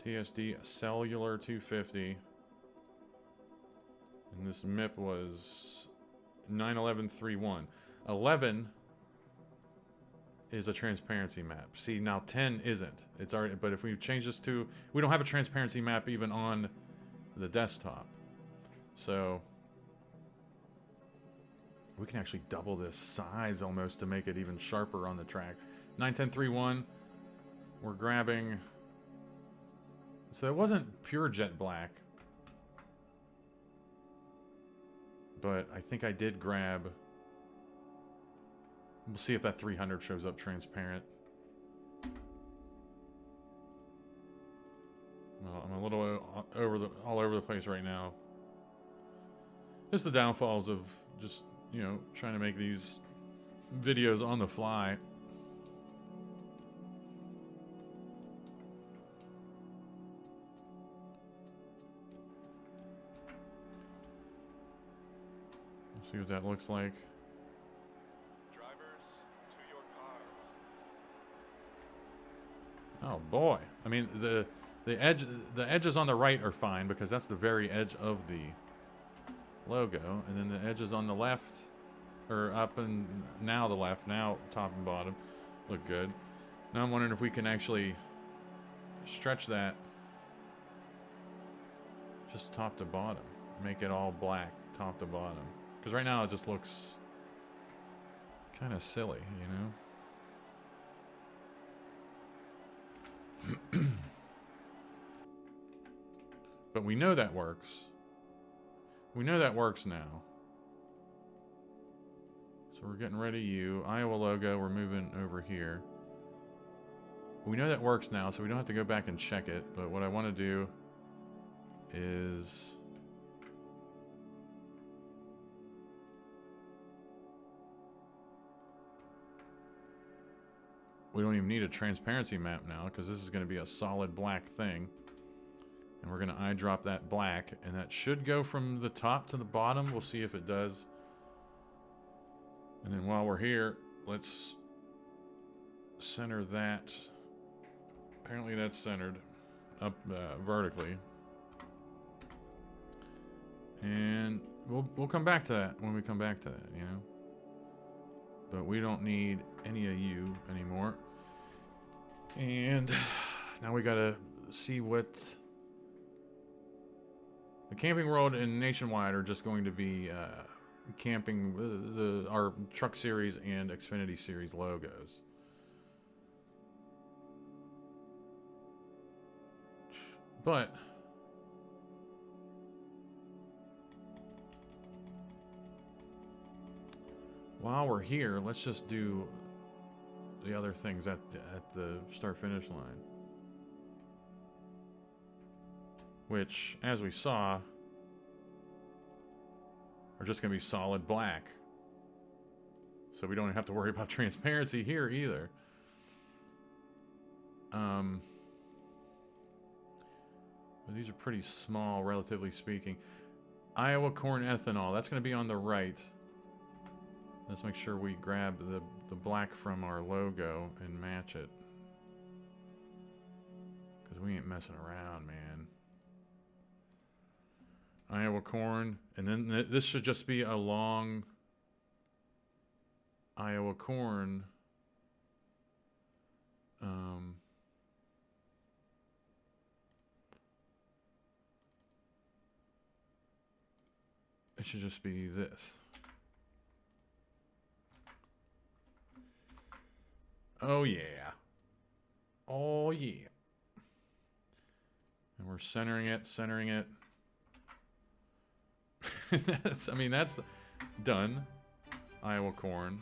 TSD cellular 250, and this MIP was 91131. 11 is a transparency map. See, now 10 isn't. It's already, but if we change this to, we don't have a transparency map even on the desktop. So we can actually double this size almost to make it even sharper on the track. 91031, we're grabbing, so it wasn't pure jet black, but I think I did grab, we'll see if that 300 shows up transparent. Well, I'm a little all over the place right now. This is the downfalls of just, you know, trying to make these videos on the fly. See what that looks like. Drivers, to your cars. Oh boy! I mean, the edges on the right are fine because that's the very edge of the logo, and then the edges on the left, or up and now the left, now top and bottom, look good. Now I'm wondering if we can actually stretch that just top to bottom, make it all black top to bottom. Because right now it just looks kind of silly, you know? But we know that works. We know that works now. So we're getting rid of you. Iowa logo, we're moving over here. We know that works now, so we don't have to go back and check it. But what I want to do is... we don't even need a transparency map now because this is going to be a solid black thing. And we're going to eyedrop that black, and that should go from the top to the bottom. We'll see if it does. And then while we're here, let's center that. Apparently that's centered up vertically. And we'll come back to that when we come back to that, you know. But we don't need any of you anymore. And now we gotta see what the Camping World and Nationwide are just going to be camping our Truck Series and Xfinity Series logos. But while we're here, let's just do the other things at the start-finish line. Which, as we saw, are just going to be solid black. So we don't have to worry about transparency here either. But these are pretty small, relatively speaking. Iowa corn ethanol, that's going to be on the right. Let's make sure we grab the black from our logo and match it. Because we ain't messing around, man. Iowa corn. And then this should just be a long Iowa corn. It should just be this. Oh yeah. Oh yeah. And we're centering it. I mean, that's done. Iowa corn.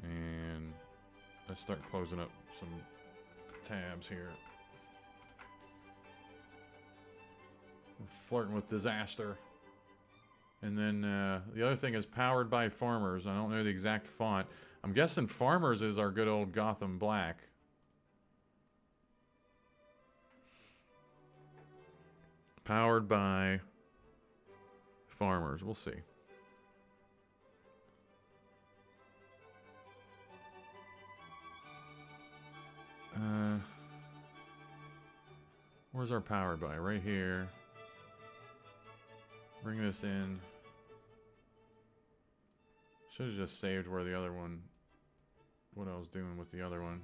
And let's start closing up some tabs here. We're flirting with disaster. And then the other thing is powered by farmers. I don't know the exact font. I'm guessing farmers is our good old Gotham black. Powered by farmers. We'll see. Where's our powered by? Right here. Bring this in. Should have just saved where the other one, what I was doing with the other one.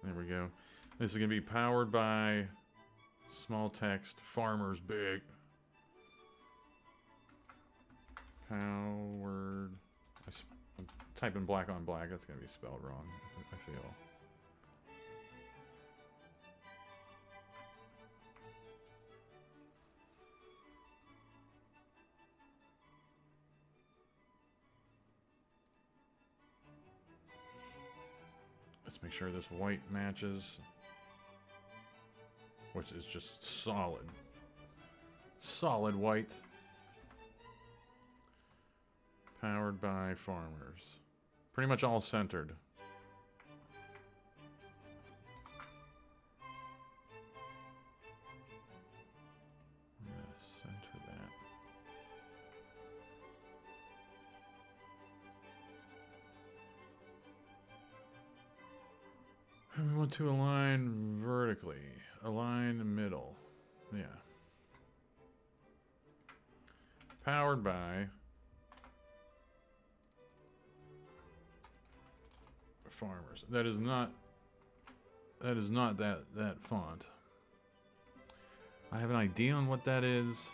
There we go. This is going to be powered by small text, farmers big. Powered. I'm typing black on black. That's going to be spelled wrong, I feel. Let's make sure this white matches. Which is just solid. Solid white. Powered by farmers. Pretty much all centered. I'm gonna center that. We want to align vertically. Align middle. Yeah. Powered by farmers. That is not that font. I have an idea on what that is.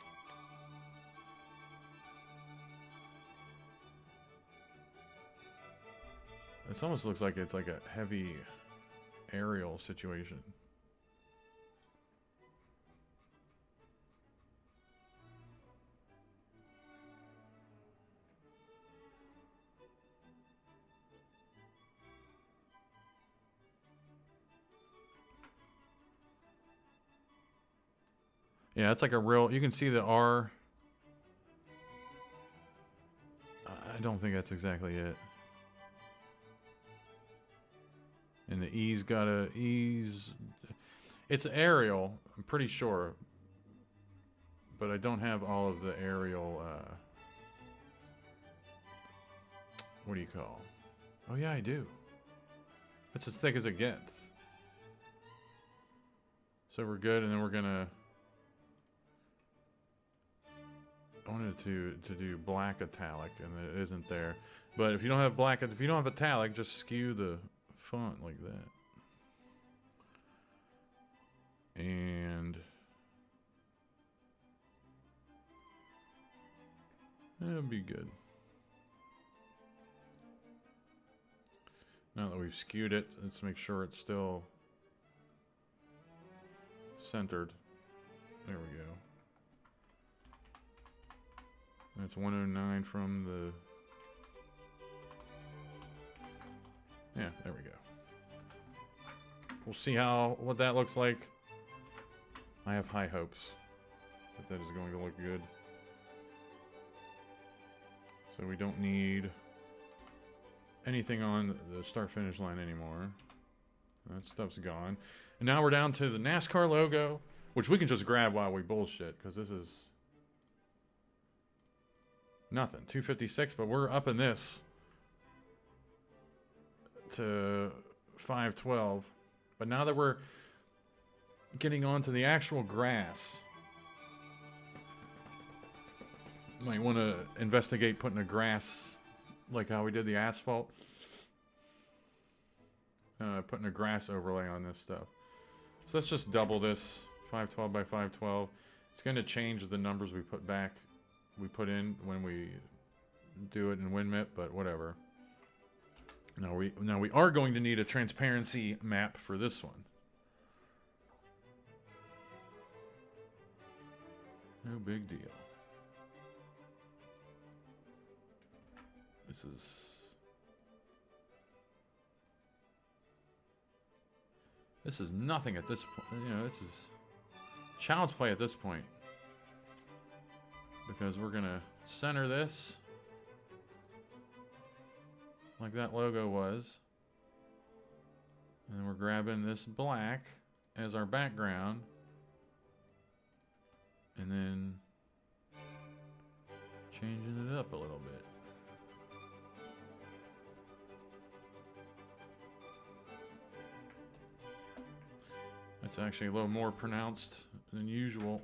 It almost looks like it's like a heavy aerial situation. Yeah, it's like a real, you can see the R. I don't think that's exactly it. And the E's got a, E's, it's aerial, I'm pretty sure. But I don't have all of the aerial, what do you call? Oh yeah, I do. That's as thick as it gets. So we're good, and then we're gonna, I wanted to do black italic, and it isn't there. But if you don't have black, if you don't have italic, just skew the font like that. And that'll be good. Now that we've skewed it, let's make sure it's still centered. There we go. That's 109 from the... Yeah, there we go. We'll see what that looks like. I have high hopes that that is going to look good. So we don't need anything on the start-finish line anymore. That stuff's gone. And now we're down to the NASCAR logo, which we can just grab while we bullshit, because this is nothing. 256, but we're upping this to 512. But now that we're getting onto the actual grass, might want to investigate putting a grass, like how we did the asphalt. Putting a grass overlay on this stuff. So let's just double this, 512 by 512. It's going to change the numbers we put in when we do it in WinMip, but whatever. Now we are going to need a transparency map for this one. No big deal. This is nothing at this point. You know, this is child's play at this point. because we're gonna center this like that logo was. And then we're grabbing this black as our background. And then changing it up a little bit. That's actually a little more pronounced than usual.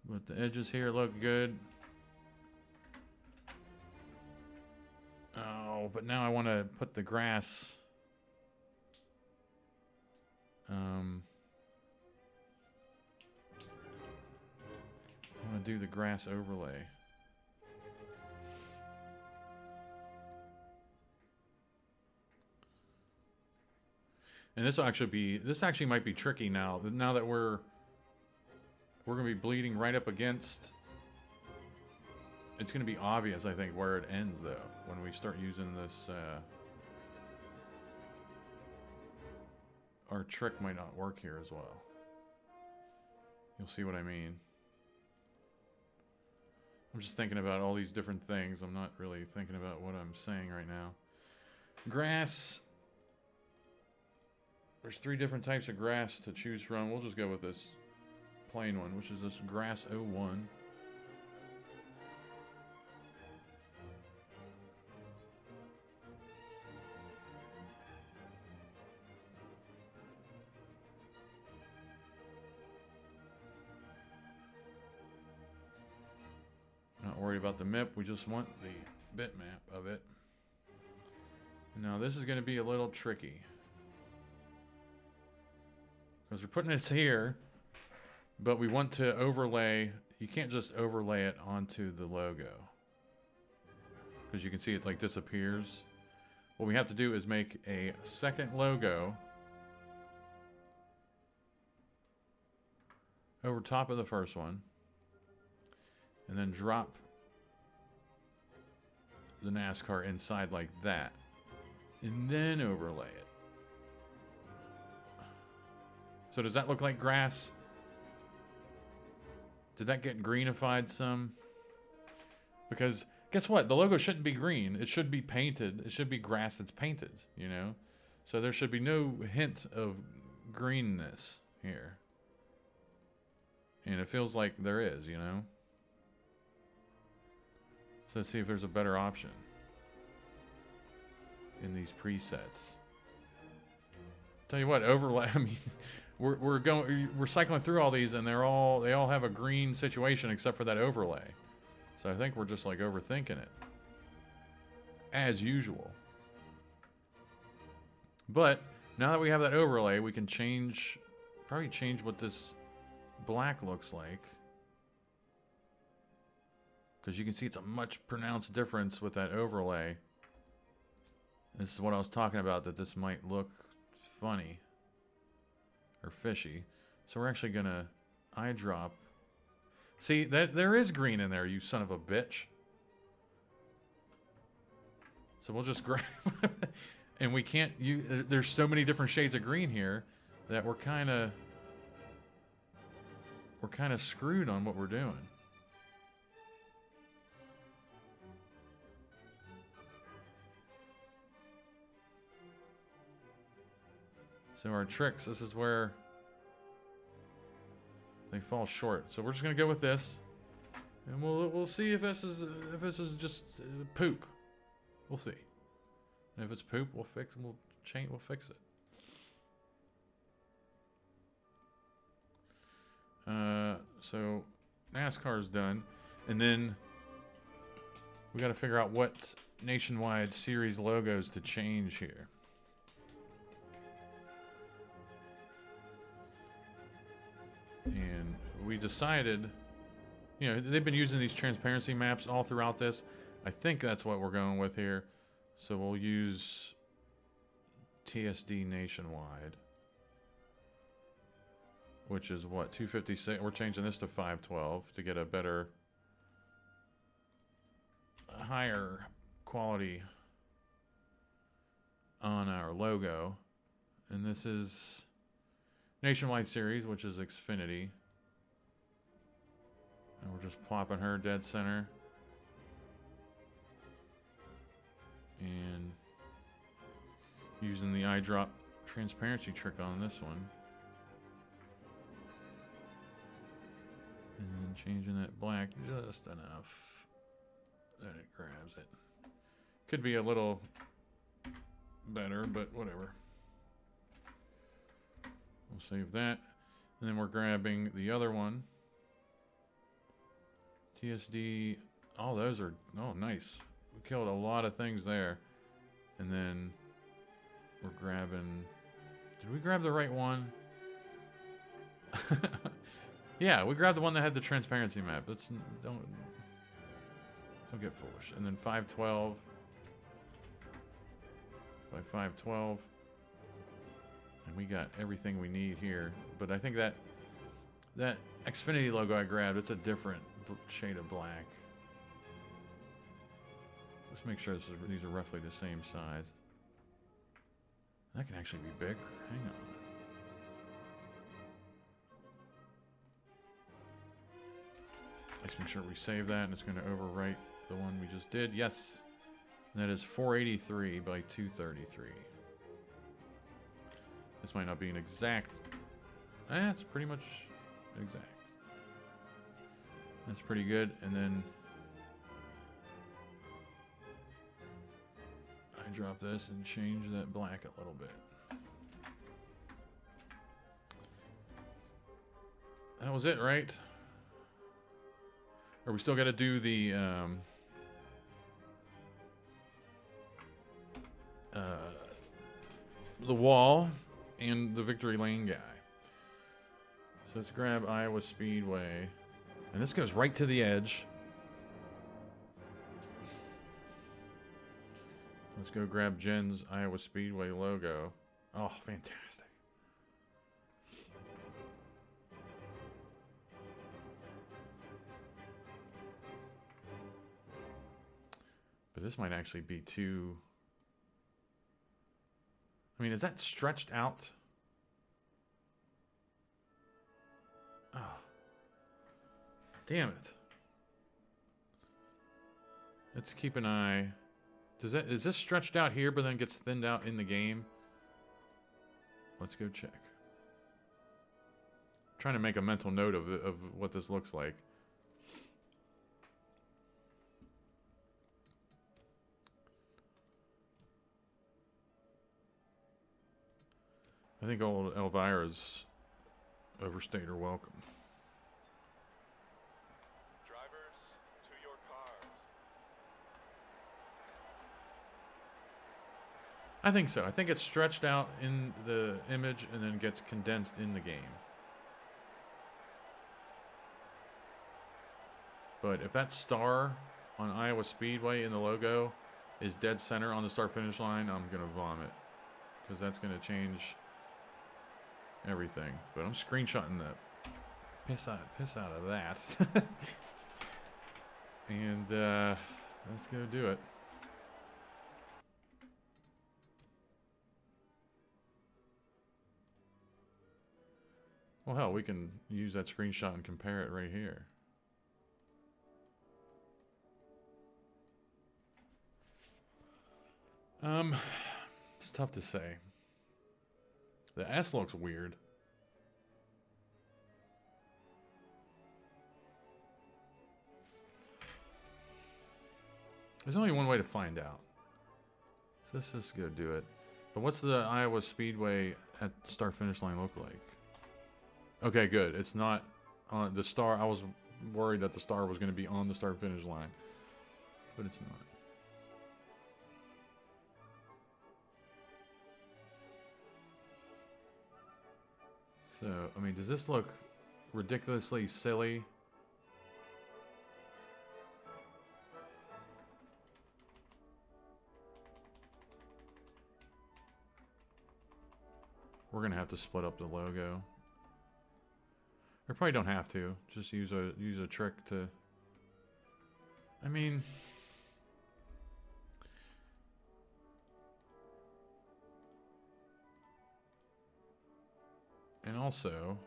But the edges here look good. Oh, but now I want to put the grass. I want to do the grass overlay. And this actually might be tricky now. Now that we're gonna be bleeding right up against. It's gonna be obvious, I think, where it ends though when we start using this. Our trick might not work here as well. You'll see what I mean. I'm just thinking about all these different things. I'm not really thinking about what I'm saying right now. Grass. There's 3 different types of grass to choose from. We'll just go with this plain one, which is this grass 01. Not worried about the MIP, we just want the bitmap of it. Now this is going to be a little tricky. Because we're putting this here, but we want to overlay. You can't just overlay it onto the logo. Because you can see it like disappears. What we have to do is make a second logo over top of the first one. And then drop the NASCAR inside like that. And then overlay it. So does that look like grass? Did that get greenified some? Because guess what? The logo shouldn't be green. It should be painted. It should be grass that's painted, you know? So there should be no hint of greenness here. And it feels like there is, you know? So let's see if there's a better option in these presets. Tell you what, overlay. I mean, we're cycling through all these, and they all have a green situation except for that overlay. So I think we're just like overthinking it, as usual. But now that we have that overlay, we can probably change what this black looks like. Because you can see it's a much pronounced difference with that overlay. This is what I was talking about, that this might look funny or fishy. So we're actually gonna eyedrop. See, there is green in there, you son of a bitch. So we'll just grab and we can't there's so many different shades of green here that we're kind of screwed on what we're doing. So our tricks, this is where they fall short. So we're just gonna go with this, and we'll see if this is just poop. We'll see. And if it's poop, we'll fix it. So NASCAR's done, and then we got to figure out what nationwide series logos to change here. And we decided, you know, they've been using these transparency maps all throughout this. I think that's what we're going with here. So we'll use TSD nationwide, which is what, 256. We're changing this to 512 to get a better, higher quality on our logo. And this is Nationwide Series, which is Xfinity. And we're just plopping her dead center. And using the eyedrop transparency trick on this one. And then changing that black just enough that it grabs it. Could be a little better, but whatever. We'll save that. And then we're grabbing the other one. TSD. All those are, oh, nice. We killed a lot of things there. And then we're grabbing, did we grab the right one? Yeah, we grabbed the one that had the transparency map. Let's, don't get foolish. And then 512 by 512. And we got everything we need here. But I think that Xfinity logo I grabbed, it's a different shade of black. Let's make sure these are roughly the same size. That can actually be bigger. Hang on. Let's make sure we save that, and it's going to overwrite the one we just did. Yes. And that is 483 by 233. This might not be an exact. It's pretty much exact. That's pretty good. And then I drop this and change that black a little bit. That was it, right? Or we still got to do the wall and the victory lane guy. So let's grab Iowa Speedway. And this goes right to the edge. Let's go grab Jen's Iowa Speedway logo. Oh, fantastic. But this might actually be too... I mean, is that stretched out? Oh. Damn it. Let's keep an eye. Is this stretched out here but then gets thinned out in the game? Let's go check. I'm trying to make a mental note of what this looks like. I think old Elvira's overstayed her welcome. Drivers, to your cars. I think so. I think it's stretched out in the image and then gets condensed in the game. But if that star on Iowa Speedway in the logo is dead center on the start-finish line, I'm going to vomit. Because that's going to change everything. But I'm screenshotting the piss out of that. And let's go do it. Well, hell, we can use that screenshot and compare it right here. It's tough to say. The S looks weird. There's only one way to find out. So let's just go do it. But what's the Iowa Speedway at start-finish line look like? Okay, good. It's not on the star. I was worried that the star was going to be on the start-finish line. But it's not. So, I mean, does this look ridiculously silly? We're going to have to split up the logo. Or probably don't have to. Just use a trick to... I mean... In also,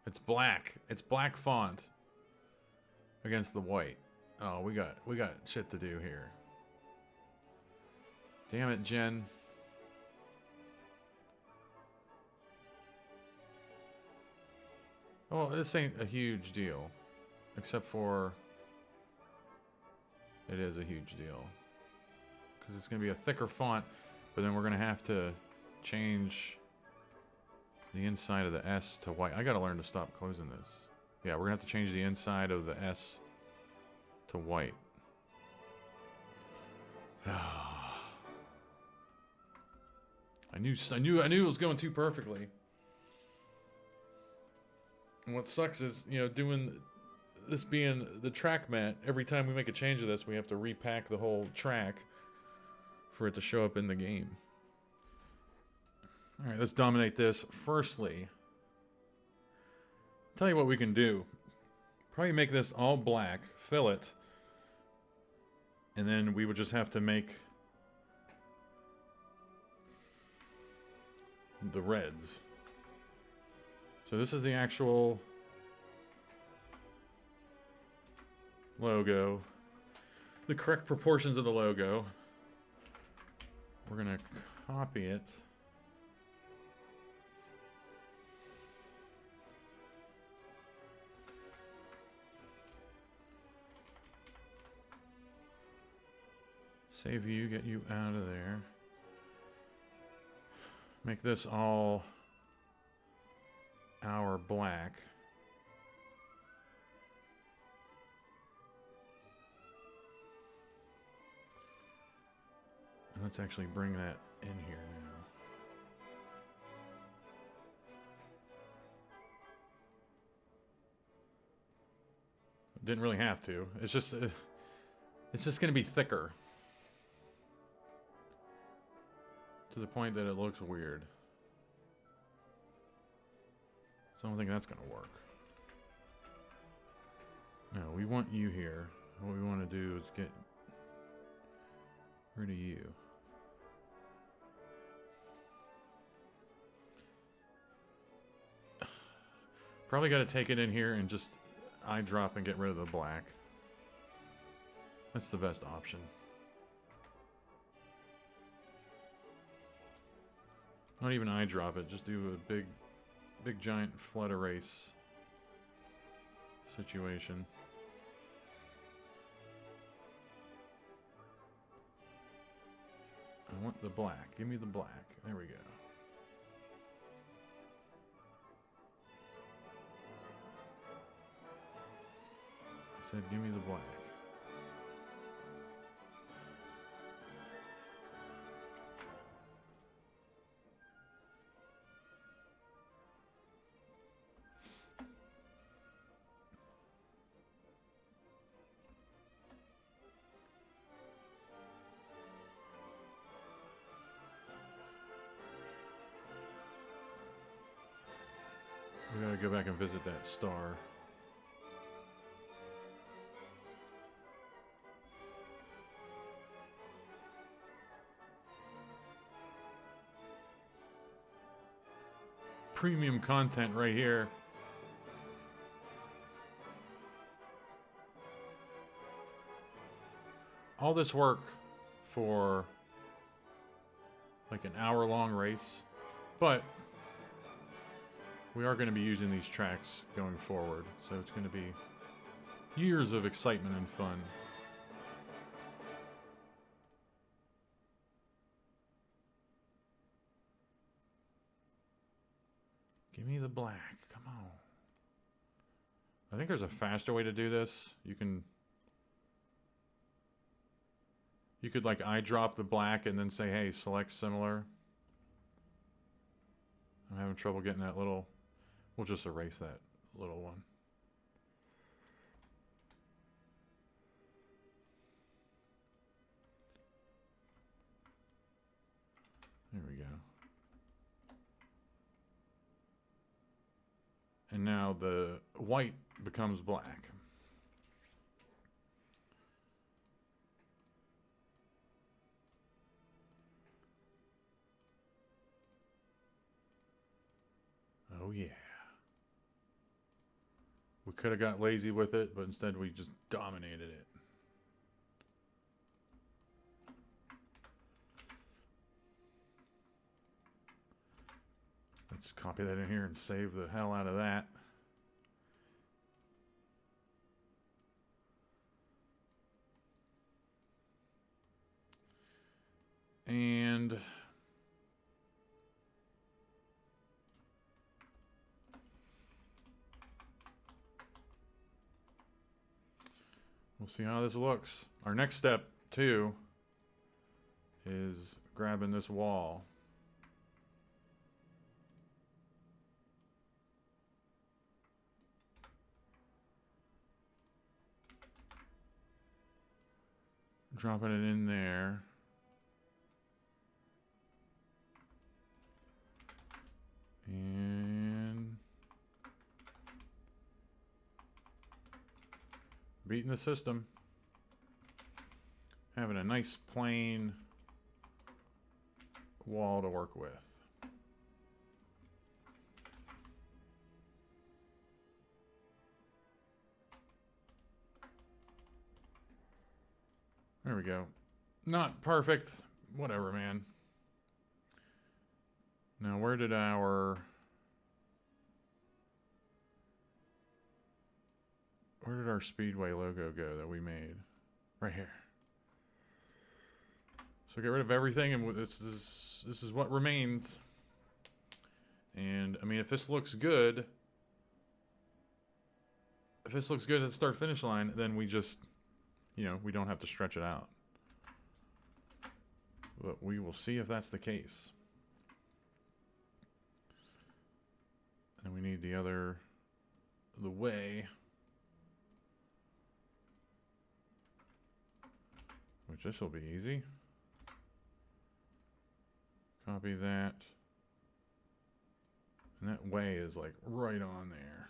it's black. It's black font against the white. Oh, we got shit to do here. Damn it, Jen. Oh, this ain't a huge deal. Except for... It is a huge deal. Because it's going to be a thicker font, but then we're going to have to change the inside of the S to white. I got to learn to stop closing this. Yeah, we're going to have to change the inside of the S to white. I knew it was going too perfectly. And what sucks is, you know, doing this being the track mat, every time we make a change to this, we have to repack the whole track for it to show up in the game. Alright, let's dominate this. Firstly, tell you what we can do. Probably make this all black, fill it, and then we would just have to make the reds. So this is the actual logo. The correct proportions of the logo. We're gonna copy it. Save you, get you out of there. Make this all our black. And let's actually bring that in here now. Didn't really have to. It's just going to be thicker. To the point that it looks weird. So I don't think that's going to work. No, we want you here. What we want to do is get rid of you. Probably got to take it in here and just eyedrop and get rid of the black. That's the best option. Not even eyedrop it, just do a big giant flood erase situation. I want the black. Give me the black. There we go. I said give me the black. We gotta go back and visit that star. Premium content right here. All this work for like an hour-long race, but we are going to be using these tracks going forward, so it's going to be years of excitement and fun. Give me the black, come on. I think there's a faster way to do this. You could like eyedrop the black and then say, hey, select similar. I'm having trouble getting that little... We'll just erase that little one. There we go. And now the white becomes black. yeah. We could have got lazy with it, but instead we just dominated it. Let's copy that in here and save the hell out of that. And we'll see how this looks. Our next step, too, is grabbing this wall. Dropping it in there. And beating the system. Having a nice plain wall to work with. There we go. Not perfect. Whatever, man. Now, where did our Speedway logo go that we made? Right here. So get rid of everything, and this is what remains. And I mean, if this looks good at the start finish line, then we just, you know, we don't have to stretch it out. But we will see if that's the case. And we need the way, which this will be easy. Copy that. And that way is like right on there.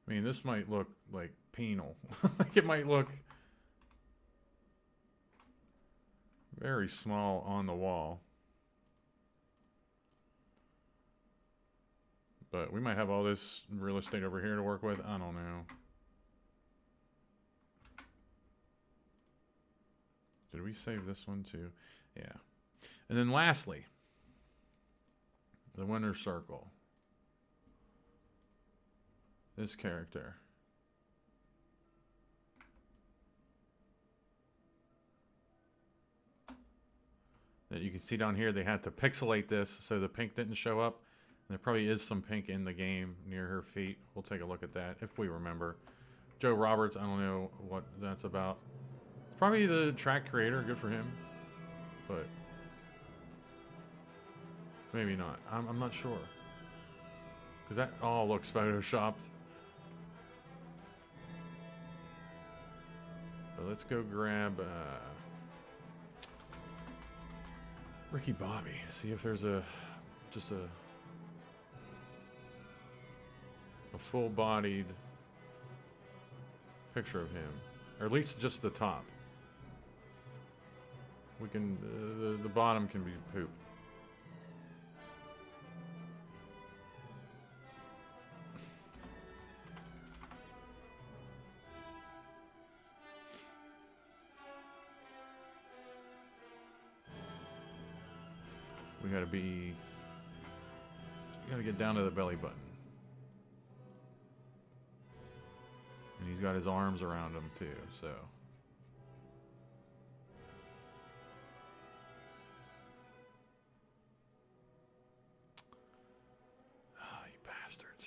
I mean, this might look like penal. Like it might look very small on the wall. But we might have all this real estate over here to work with. I don't know. Did we save this one too? Yeah. And then lastly, the winner's circle. This character. That you can see down here, they had to pixelate this so the pink didn't show up. And there probably is some pink in the game near her feet. We'll take a look at that if we remember. Joe Roberts, I don't know what that's about. It's probably the track creator, good for him. But maybe not. I'm not sure. Because that all looks photoshopped. So let's go grab Ricky Bobby. See if there's just a full-bodied picture of him, or at least just the top. We can the bottom can be pooped. We gotta get down to the belly button. And he's got his arms around him too, so. Oh, you bastards.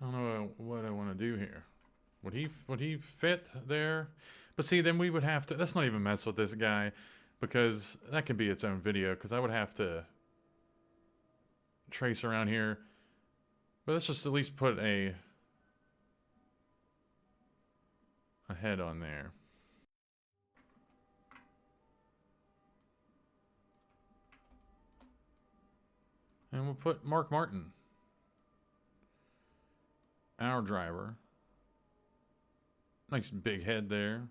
I don't know what I want to do here. Would he fit there? But see, then we would have to. Let's not even mess with this guy, because that can be its own video. Because I would have to trace around here. But let's just at least put a head on there. And we'll put Mark Martin, our driver. Nice big head there.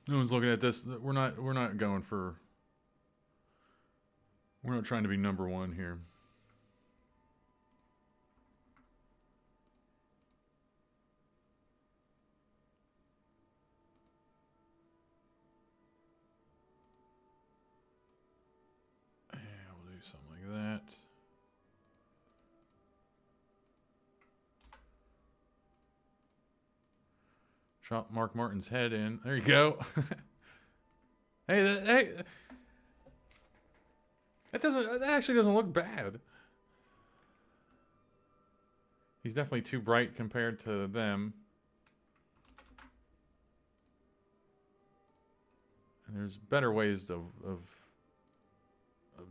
No one's looking at this. We're not going for. We're not trying to be number one here. And we'll do something like that. Drop Mark Martin's head in. There you go. Hey, that actually doesn't look bad. He's definitely too bright compared to them. And there's better ways of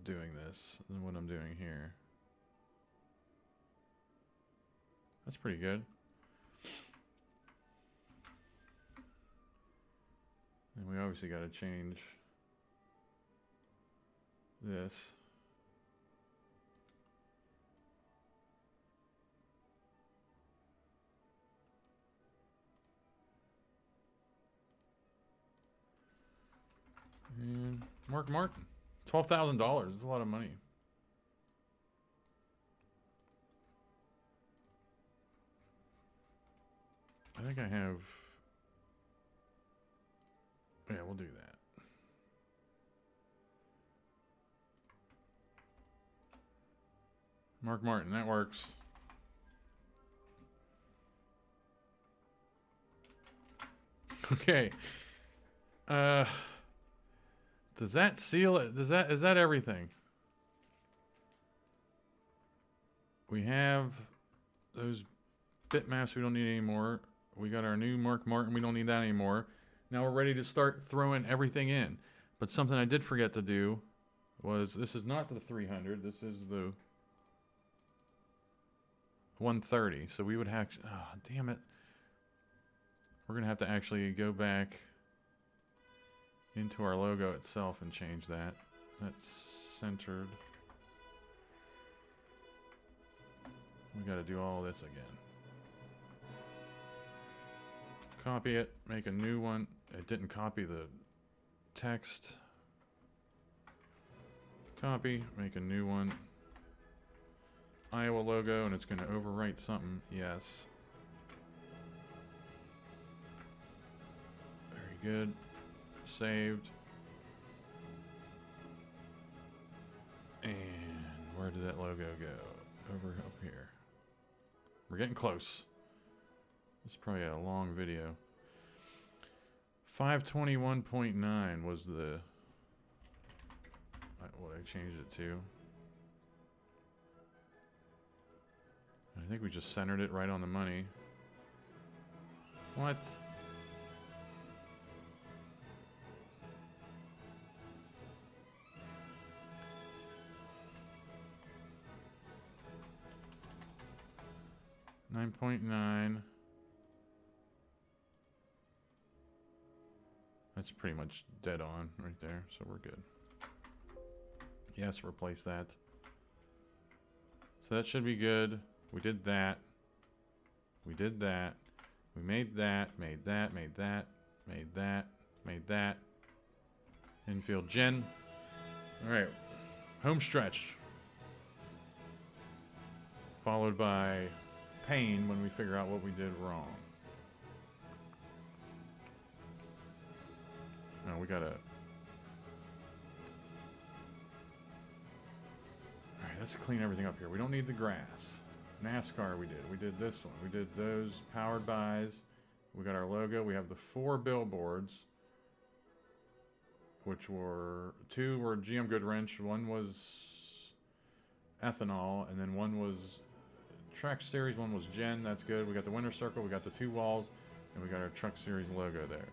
doing this than what I'm doing here. That's pretty good. And we obviously got to change this. And Mark Martin, $12,000. That's a lot of money. I think I have. Yeah, we'll do that. Mark Martin, that works. Okay. Does that seal it? Is that everything? We have those bitmaps we don't need anymore. We got our new Mark Martin, we don't need that anymore. Now we're ready to start throwing everything in. But something I did forget to do was, this is not the 300, this is the 130. So we would have, oh, damn it. We're going to have to actually go back into our logo itself and change that. That's centered. We got to do all this again. Copy it, make a new one. It didn't copy the text. Copy, make a new one. Iowa logo, and it's going to overwrite something. Yes. Very good. Saved. And where did that logo go? Over up here. We're getting close. This is probably a long video. 521.9 was the what I changed it to. I think we just centered it right on the money. What? $9.9. That's pretty much dead on right there, so we're good. Yes, replace that. So that should be good. We did that. We did that. We made that, made that, made that, made that, made that. Infield gen. Alright. Home stretch. Followed by pain when we figure out what we did wrong. No, we gotta. Alright, let's clean everything up here. We don't need the grass. NASCAR we did. We did this one. We did those powered bys. We got our logo. We have the 4 billboards, which were 2 were GM Goodwrench, 1 was ethanol, and then 1 was track series one was Gen. That's good. We got the winner circle. We got the 2 walls, and we got our truck series logo there.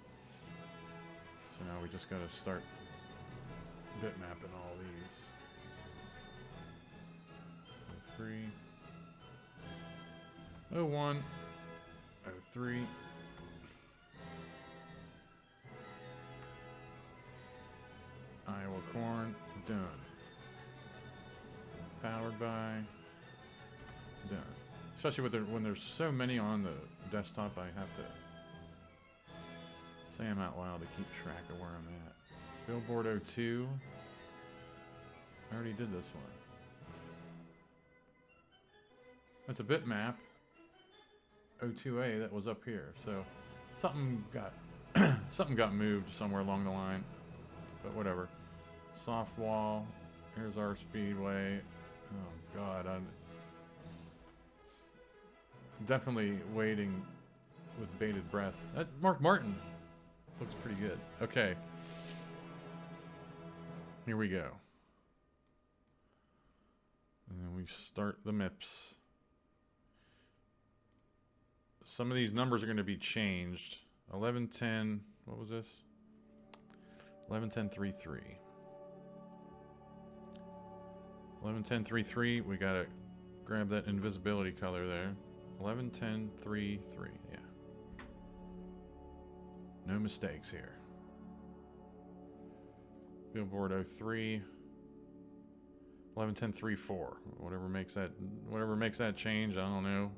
So now we just got to start bitmapping all these. 03, 01, 03. Iowa corn, done. Powered by, done. Especially with when there's so many on the desktop, I have to say them out loud to keep track of where I'm at. Billboard 02. I already did this one. That's a bitmap. 02A that was up here. So something got something got moved somewhere along the line. But whatever. Soft wall. Here's our speedway. Oh God, I'm definitely waiting with bated breath. That Mark Martin looks pretty good. Okay. Here we go. And then we start the MIPS. Some of these numbers are going to be changed. 1110, what was this? 111033. 111033, we got to grab that invisibility color there. 111033, yeah. No mistakes here. Billboard 03. 111034. Whatever makes that change, I don't know.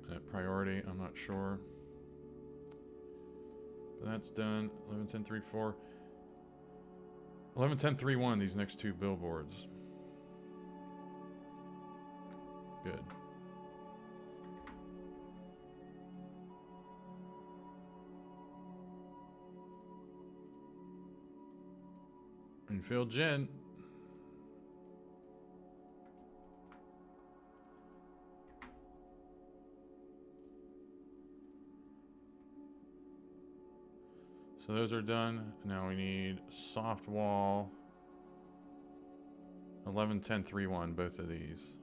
That priority, I'm not sure. But that's done. 111034. 111031, these next 2 billboards. Good. Infield Gen. So those are done. Now we need soft wall. 111031, both of these.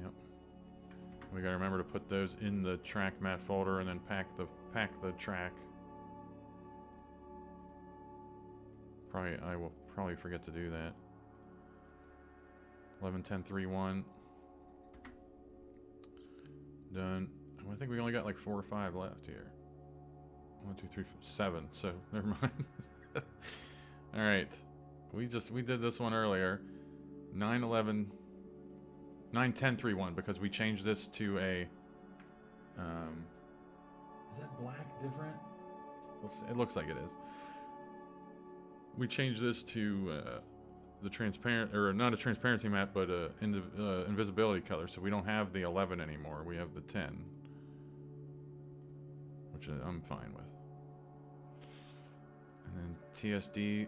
Yep. We gotta remember to put those in the track mat folder and then pack the track. I will probably forget to do that. 111031. Done. I think we only got like 4 or 5 left here. 1, 2, 3, 4, 7. So never mind. All right, we did this one earlier. 91031 because we changed this to a. Is that black different? It looks like it is. We changed this to the transparent, or not a transparency map, but invisibility color. So we don't have the 11 anymore. We have the 10. Which I'm fine with. And then TSD,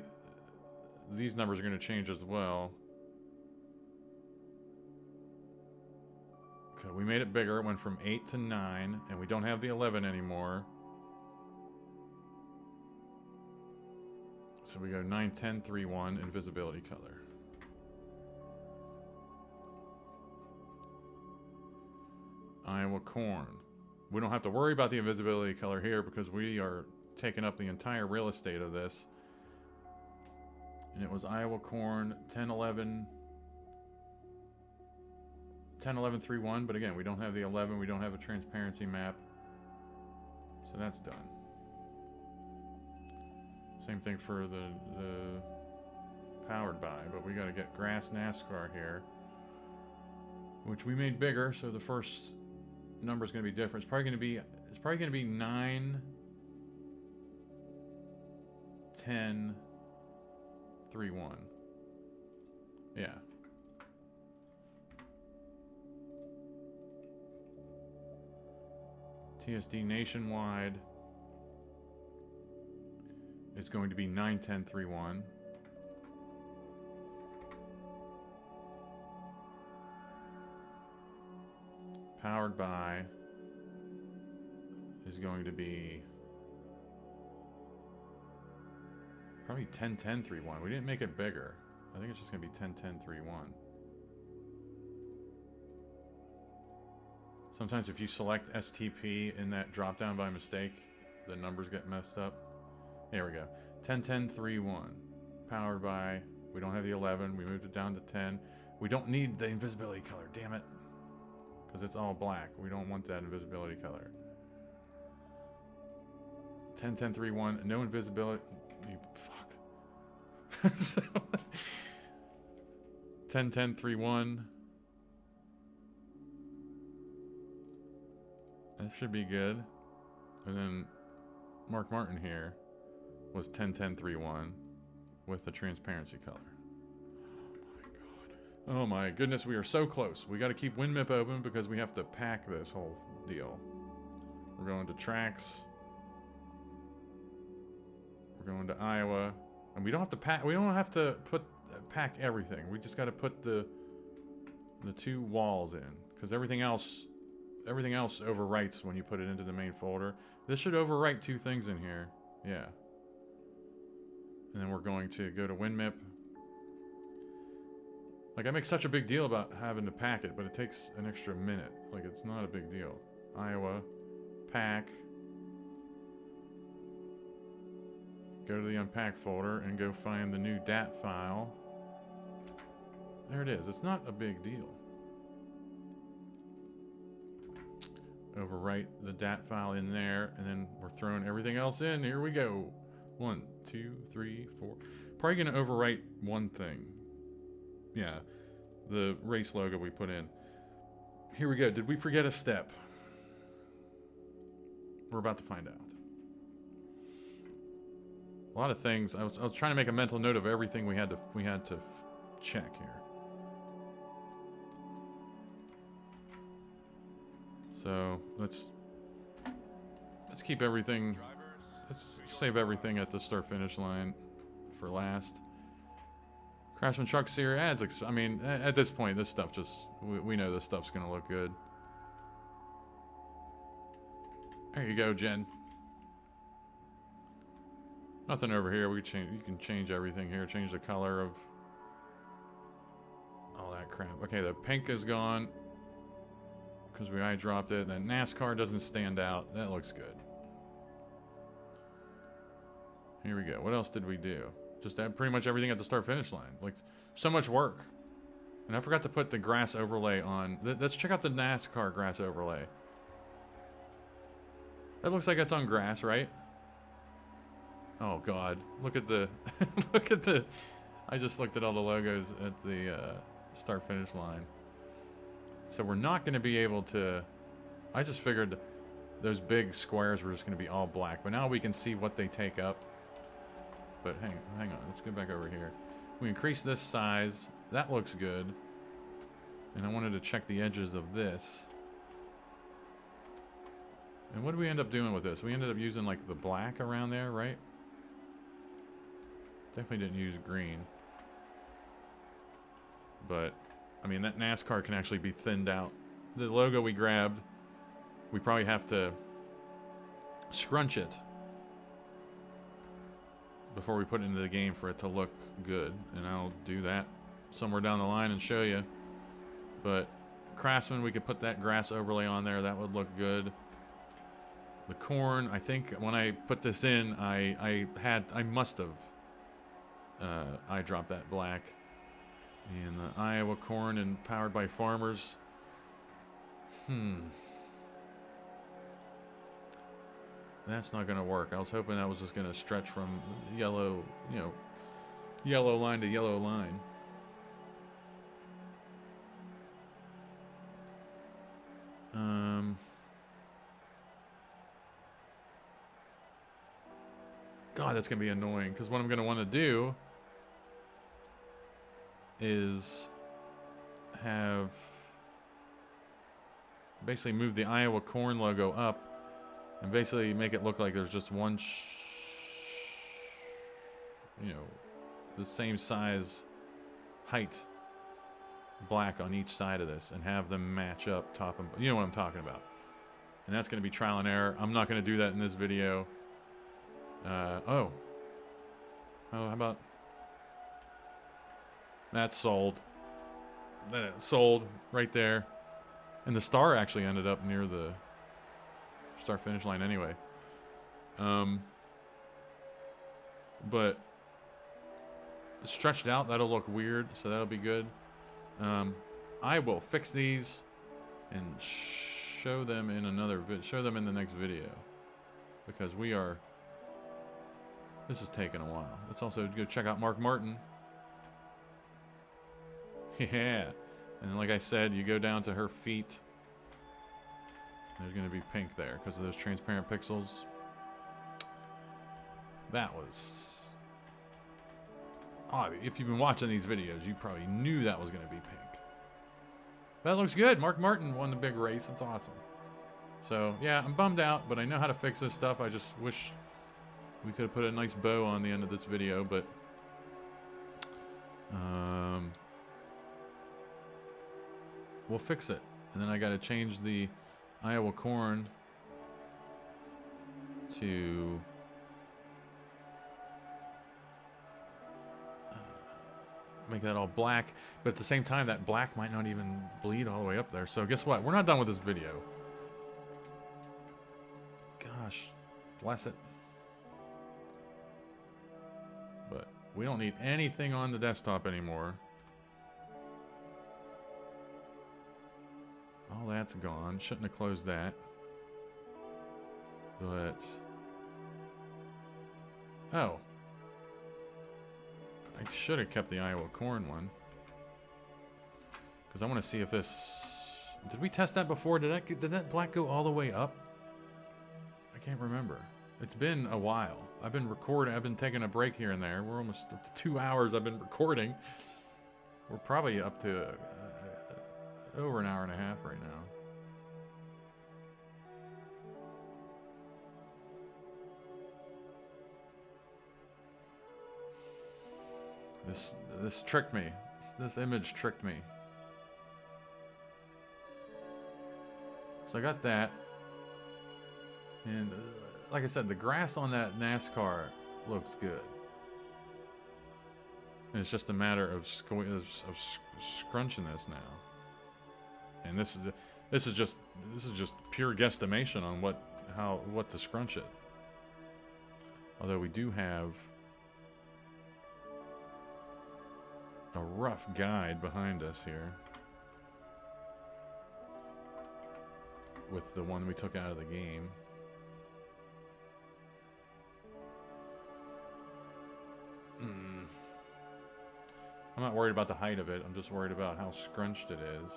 these numbers are going to change as well. Okay, we made it bigger. It went from 8 to 9, and we don't have the 11 anymore. So we go 91031 invisibility color. Iowa corn. We don't have to worry about the invisibility color here because we are taking up the entire real estate of this. And it was Iowa corn 101131, but again, we don't have the 11, we don't have a transparency map. So that's done. Same thing for the powered by, but we got to get grass NASCAR here, which we made bigger, so the first number is going to be different. It's probably going to be 9 10 3 1. Yeah. TSD nationwide is going to be 9 10 3 1. Powered by is going to be Probably 10-10-3-1. We didn't make it bigger. I think it's just going to be 10-10-3-1. Sometimes if you select STP in that drop-down by mistake, the numbers get messed up. There we go. 10-10-3-1. Powered by... We don't have the 11. We moved it down to 10. We don't need the invisibility color. Damn it. Because it's all black. We don't want that invisibility color. 10-10-3-1. No invisibility... Fuck. So... 10-10-3-1. That should be good. And then Mark Martin here was 10-10-3-1 with the transparency color. Oh my goodness, we are so close. We got to keep WinMip open because we have to pack this whole deal. We're going to tracks. We're going to Iowa. And we don't have to pack, we don't have to pack everything. We just got to put the two walls in because everything else overwrites when you put it into the main folder. This should overwrite two things in here. Yeah. And then we're going to go to WinMip. Like, I make such a big deal about having to pack it, but it takes an extra minute. Like, it's not a big deal. Iowa, pack. Go to the unpack folder and go find the new DAT file. There it is. It's not a big deal. Overwrite the DAT file in there, and then we're throwing everything else in. Here we go. 1, 2, 3, 4. Probably going to overwrite one thing. Yeah, the race logo we put in. Here we go. Did we forget a step? We're about to find out. A lot of things. I was trying to make a mental note of everything we had to check here. So let's keep everything. Let's save everything at the start finish line for last. Craftsman Truck Series. I mean, at this point, this stuff just we know this stuff's gonna look good. There you go, Jen. Nothing over here. We can change. You can change everything here. Change the color of all that crap. Okay, the pink is gone because I dropped it. Then NASCAR doesn't stand out. That looks good. Here we go. What else did we do? Just add pretty much everything at the start finish line. Like, so much work. And I forgot to put the grass overlay on. Let's check out the NASCAR grass overlay. That looks like it's on grass, right? Oh God, look at the look at the I just looked at all the logos at the start finish line. So we're not going to be able to, I just figured those big squares were just going to be all black, but now we can see what they take up. But hang on, let's go back over here. We increase this size. That looks good. And I wanted to check the edges of this. And what did we end up doing with this? We ended up using like the black around there, right? Definitely didn't use green. But, I mean, that NASCAR can actually be thinned out. The logo we grabbed, we probably have to scrunch it before we put it into the game for it to look good. And I'll do that somewhere down the line and show you. But Craftsman, we could put that grass overlay on there. That would look good. The corn, I think when I put this in, I must have I dropped that black. And the Iowa corn and powered by farmers. That's not going to work. I was hoping that was just going to stretch from yellow, yellow line to yellow line. God, that's going to be annoying, because what I'm going to want to do is have basically move the Iowa corn logo up and basically make it look like there's just one the same size height black on each side of this and have them match up top and you know what I'm talking about. And that's going to be trial and error. I'm not going to do that in this video. Oh, Oh, how about... That's sold. That's sold right there. And the star actually ended up near the start finish line anyway. But stretched out, that'll look weird, so that'll be good. I will fix these and show them in another show them in the next video, because this is taking a while. Let's also go check out Mark Martin. Yeah, and like I said, you go down to her feet. There's going to be pink there because of those transparent pixels. That was... Oh, if you've been watching these videos, you probably knew that was going to be pink. That looks good. Mark Martin won the big race. That's awesome. So, yeah, I'm bummed out, but I know how to fix this stuff. I just wish we could have put a nice bow on the end of this video, but... we'll fix it. And then I got to change the Iowa corn to... make that all black, but at the same time that black might not even bleed all the way up there. So guess what, we're not done with this video. Gosh bless it. But we don't need anything on the desktop anymore. All that's gone. Shouldn't have closed that, but oh, I should have kept the Iowa corn one, because I want to see if this... Did we test that before? Did that black go all the way up? I can't remember. It's been a while. I've been recording. I've been taking a break here and there. We're almost up to 2 hours I've been recording. We're probably up to over an hour and a half right now. This tricked me. This image tricked me. So I got that. And like I said, the grass on that NASCAR looks good. And it's just a matter of scrunching this now. And this is just pure guesstimation on what to scrunch it. Although we do have a rough guide behind us here with the one we took out of the game. I'm not worried about the height of it. I'm just worried about how scrunched it is.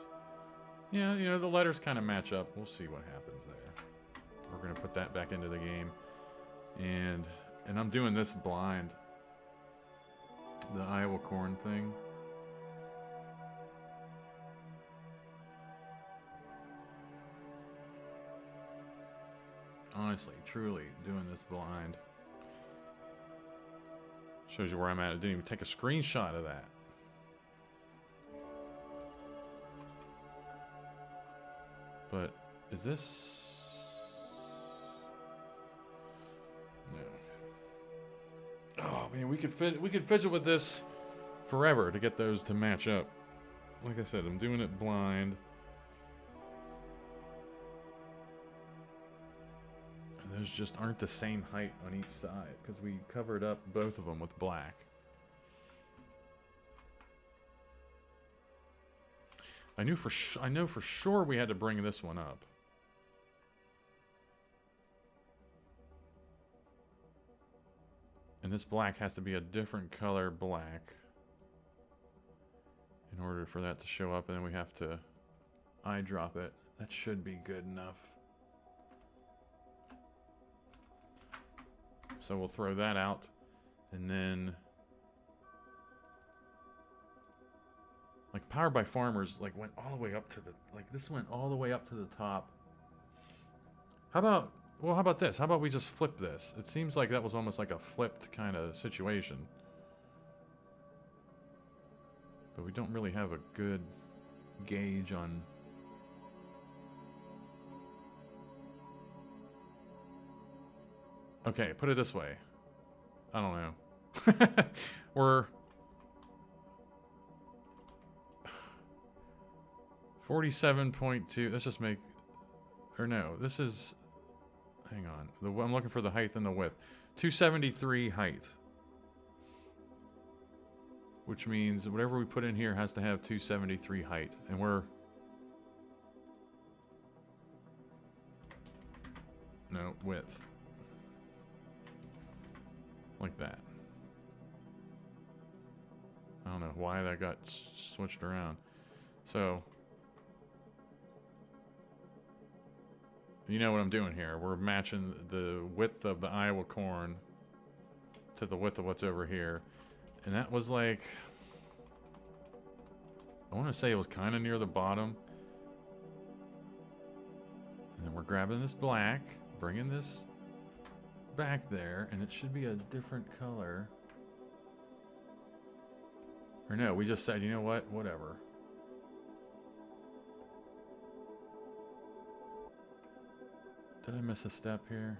Yeah, you know, the letters kind of match up. We'll see what happens there. We're going to put that back into the game. And I'm doing this blind. The Iowa corn thing. Honestly, truly doing this blind. Shows you where I'm at. I didn't even take a screenshot of that. But is this... No. Oh man, we could fidget with this forever to get those to match up. Like I said, I'm doing it blind. And those just aren't the same height on each side because we covered up both of them with black. I know for sure we had to bring this one up. And this black has to be a different color black in order for that to show up, and then we have to eyedrop it. That should be good enough. So we'll throw that out, and then like Powered by Farmers like went all the way up to the, like this went all the way up to the top. How about this? How about we just flip this? It seems like that was almost like a flipped kind of situation. But we don't really have a good gauge on... Okay, put it this way. I don't know. We're 47.2. Let's just make, or no, this is, hang on. I'm looking for the height and the width. 273 height. Which means whatever we put in here has to have 273 height. And we're... No, width. Like that. I don't know why that got switched around. So... You know what I'm doing here. We're matching the width of the Iowa corn to the width of what's over here. And that was like... I want to say it was kind of near the bottom. And then we're grabbing this black, bringing this back there, and it should be a different color. Or no, we just said, you know what? Whatever. Did I miss a step here?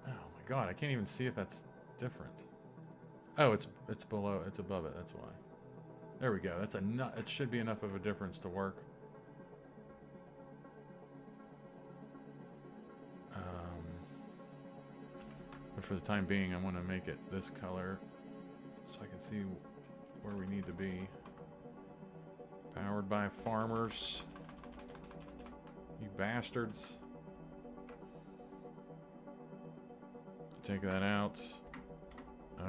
Oh my god, I can't even see if that's different. Oh, it's below, it's above it, that's why. There we go, that's it should be enough of a difference to work. But for the time being, I want to make it this color so I can see where we need to be. Powered by farmers. You bastards. Take that out.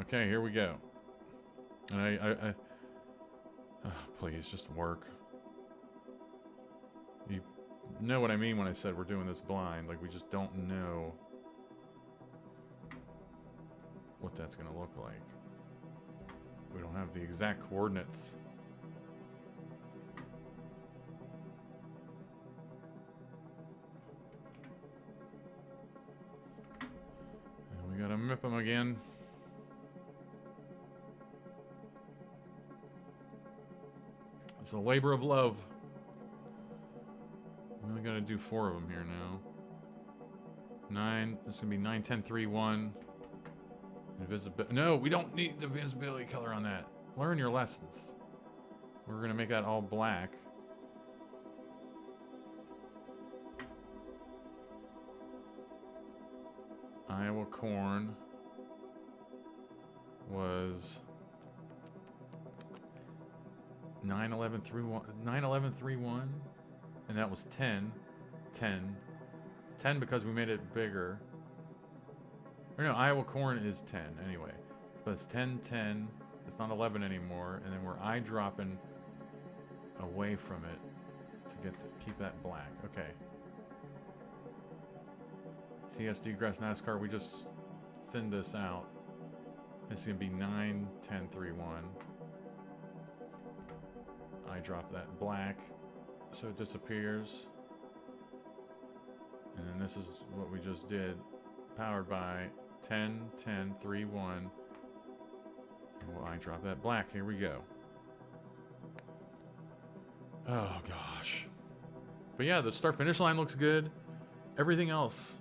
Okay, here we go. And oh, please, just work. You know what I mean when I said we're doing this blind. Like, we just don't know what that's going to look like. We don't have the exact coordinates. And we got to MIP them again. It's a labor of love. We only got to do 4 of them here now. 9. This is going to be 9, 10, 3, 1. Invisibility. No, we don't need the visibility color on that. Learn your lessons. We're going to make that all black. Iowa corn was 91131, and that was 10 because we made it bigger. Or no, Iowa corn is 10 anyway, but it's 10 it's not 11 anymore, and then we're eye dropping away from it to keep that black. Okay, TSD Grass NASCAR, we just thinned this out. It's gonna be 9 10 3 1. I drop that black so it disappears. And then this is what we just did. Powered by 10, 10, 3, 1. Well, I drop that black. Here we go. Oh, gosh. But yeah, the start-finish line looks good. Everything else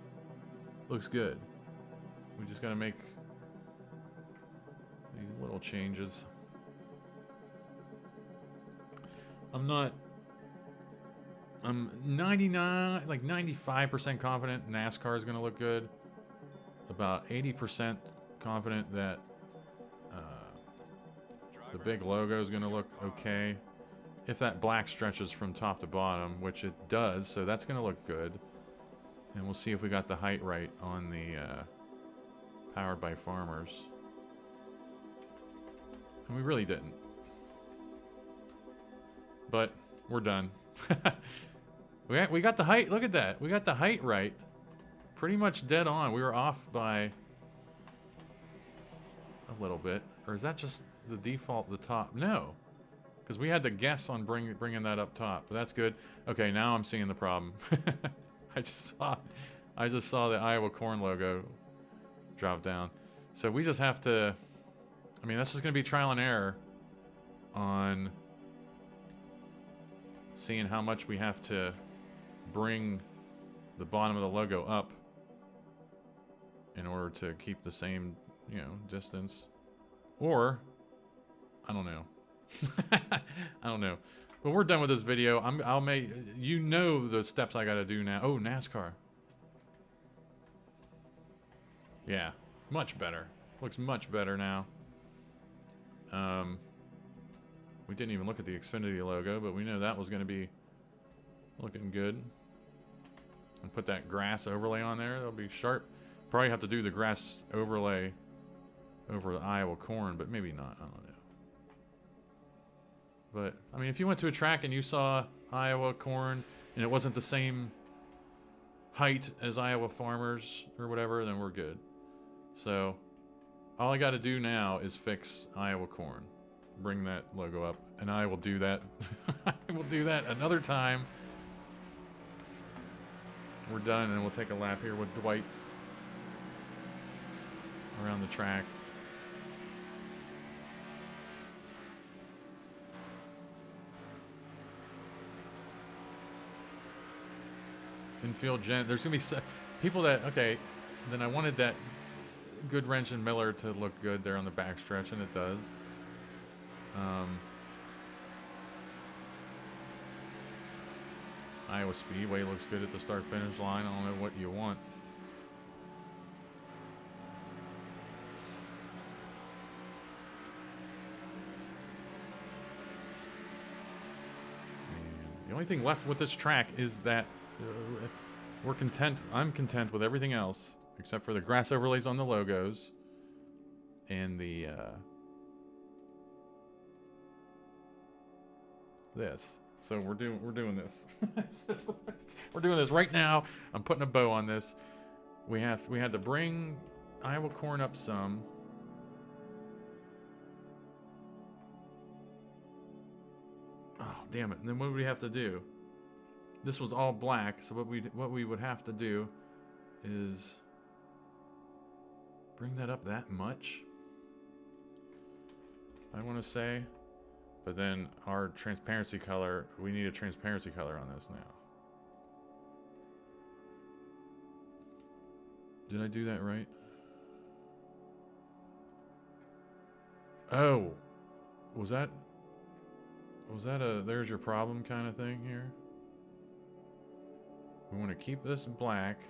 looks good. We just got to make these little changes. I'm 99, like 95% confident NASCAR is going to look good. About 80% confident that the big logo is going to look okay. If that black stretches from top to bottom, which it does, so that's going to look good. And we'll see if we got the height right on the Powered by Farmers. And we really didn't. But we're done. We got the height. Look at that. We got the height right. Pretty much dead on. We were off by a little bit. Or is that just the default, the top? No. Because we had to guess on bringing that up top. But that's good. Okay, now I'm seeing the problem. I just saw the Iowa corn logo drop down. So we just have to... I mean, this is going to be trial and error on seeing how much we have to bring the bottom of the logo up in order to keep the same, you know, distance. Or, I don't know. I don't know. But we're done with this video. I'll make, you know, the steps I gotta do now. Oh, NASCAR. Yeah, much better. Looks much better now. We didn't even look at the Xfinity logo, but we know that was going to be looking good. And put that grass overlay on there. That'll be sharp. Probably have to do the grass overlay over the Iowa corn, but maybe not. I don't know. But, I mean, if you went to a track and you saw Iowa corn and it wasn't the same height as Iowa farmers or whatever, then we're good. So, all I got to do now is fix Iowa corn. Bring that logo up, and I will do that. I will do that another time. We're done, and we'll take a lap here with Dwight around the track. Infield gen. There's gonna be people that, okay. Then I wanted that good wrench and Miller to look good there on the backstretch, and it does. Iowa Speedway looks good at the start-finish line. I don't know what you want. And the only thing left with this track is that we're content. I'm content with everything else except for the grass overlays on the logos and the this. So we're doing this. We're doing this right now. I'm putting a bow on this. We had to bring Iowa corn up some. Oh, damn it. And then what would we have to do? This was all black, so what we would have to do is bring that up that much. I want to say. But then our transparency color, we need a transparency color on this now. Did I do that right? Oh, was that a there's your problem kind of thing here? We want to keep this black.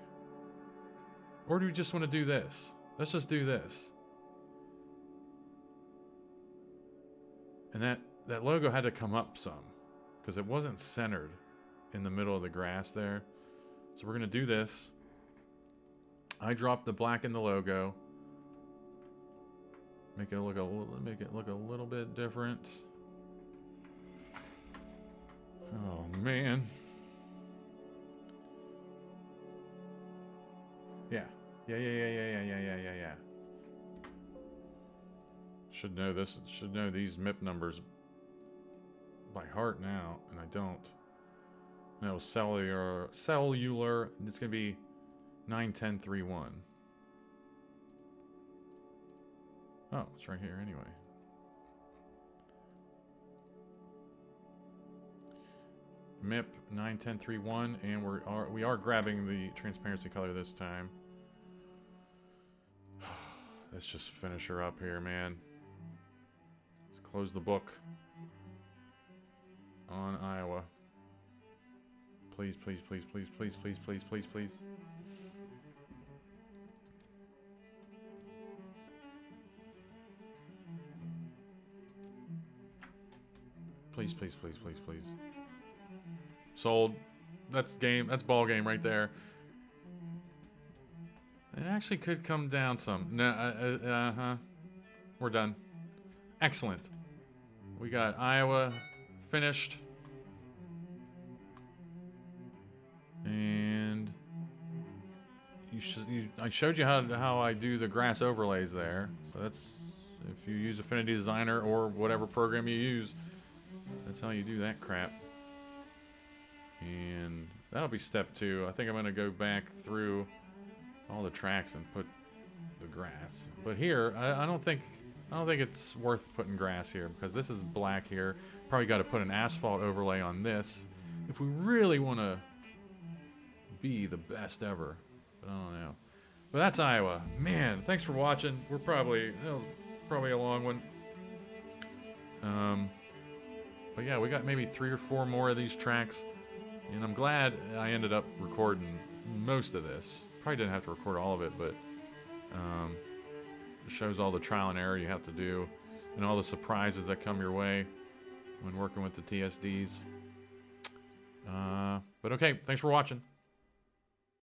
Or do we just want to do this? Let's just do this. And that logo had to come up some because it wasn't centered in the middle of the grass there. So we're going to do this. I dropped the black in the logo. Make it look a little bit different. Oh man. Yeah. Yeah. Should know this. Should know these MIP numbers by heart now, and I don't. No, cellular. It's gonna be 91031. Oh, it's right here anyway. MIP 91031, and we are grabbing the transparency color this time. Let's just finish her up here, man. Let's close the book on Iowa. Please. Please. Sold. That's game. That's ball game right there. It actually could come down some. No, we're done. Excellent. We got Iowa finished. And I showed you how I do the grass overlays there. So that's, if you use Affinity Designer or whatever program you use, that's how you do that crap. And that'll be step 2. I think I'm going to go back through all the tracks and put the grass. But here, I don't think it's worth putting grass here because this is black here. Probably got to put an asphalt overlay on this if we really want to be the best ever. But I don't know. But that's Iowa. Man, thanks for watching. That was probably a long one. But yeah, we got maybe 3 or 4 more of these tracks. And I'm glad I ended up recording most of this. Probably didn't have to record all of it, but it shows all the trial and error you have to do and all the surprises that come your way when working with the TSDs. But okay, thanks for watching.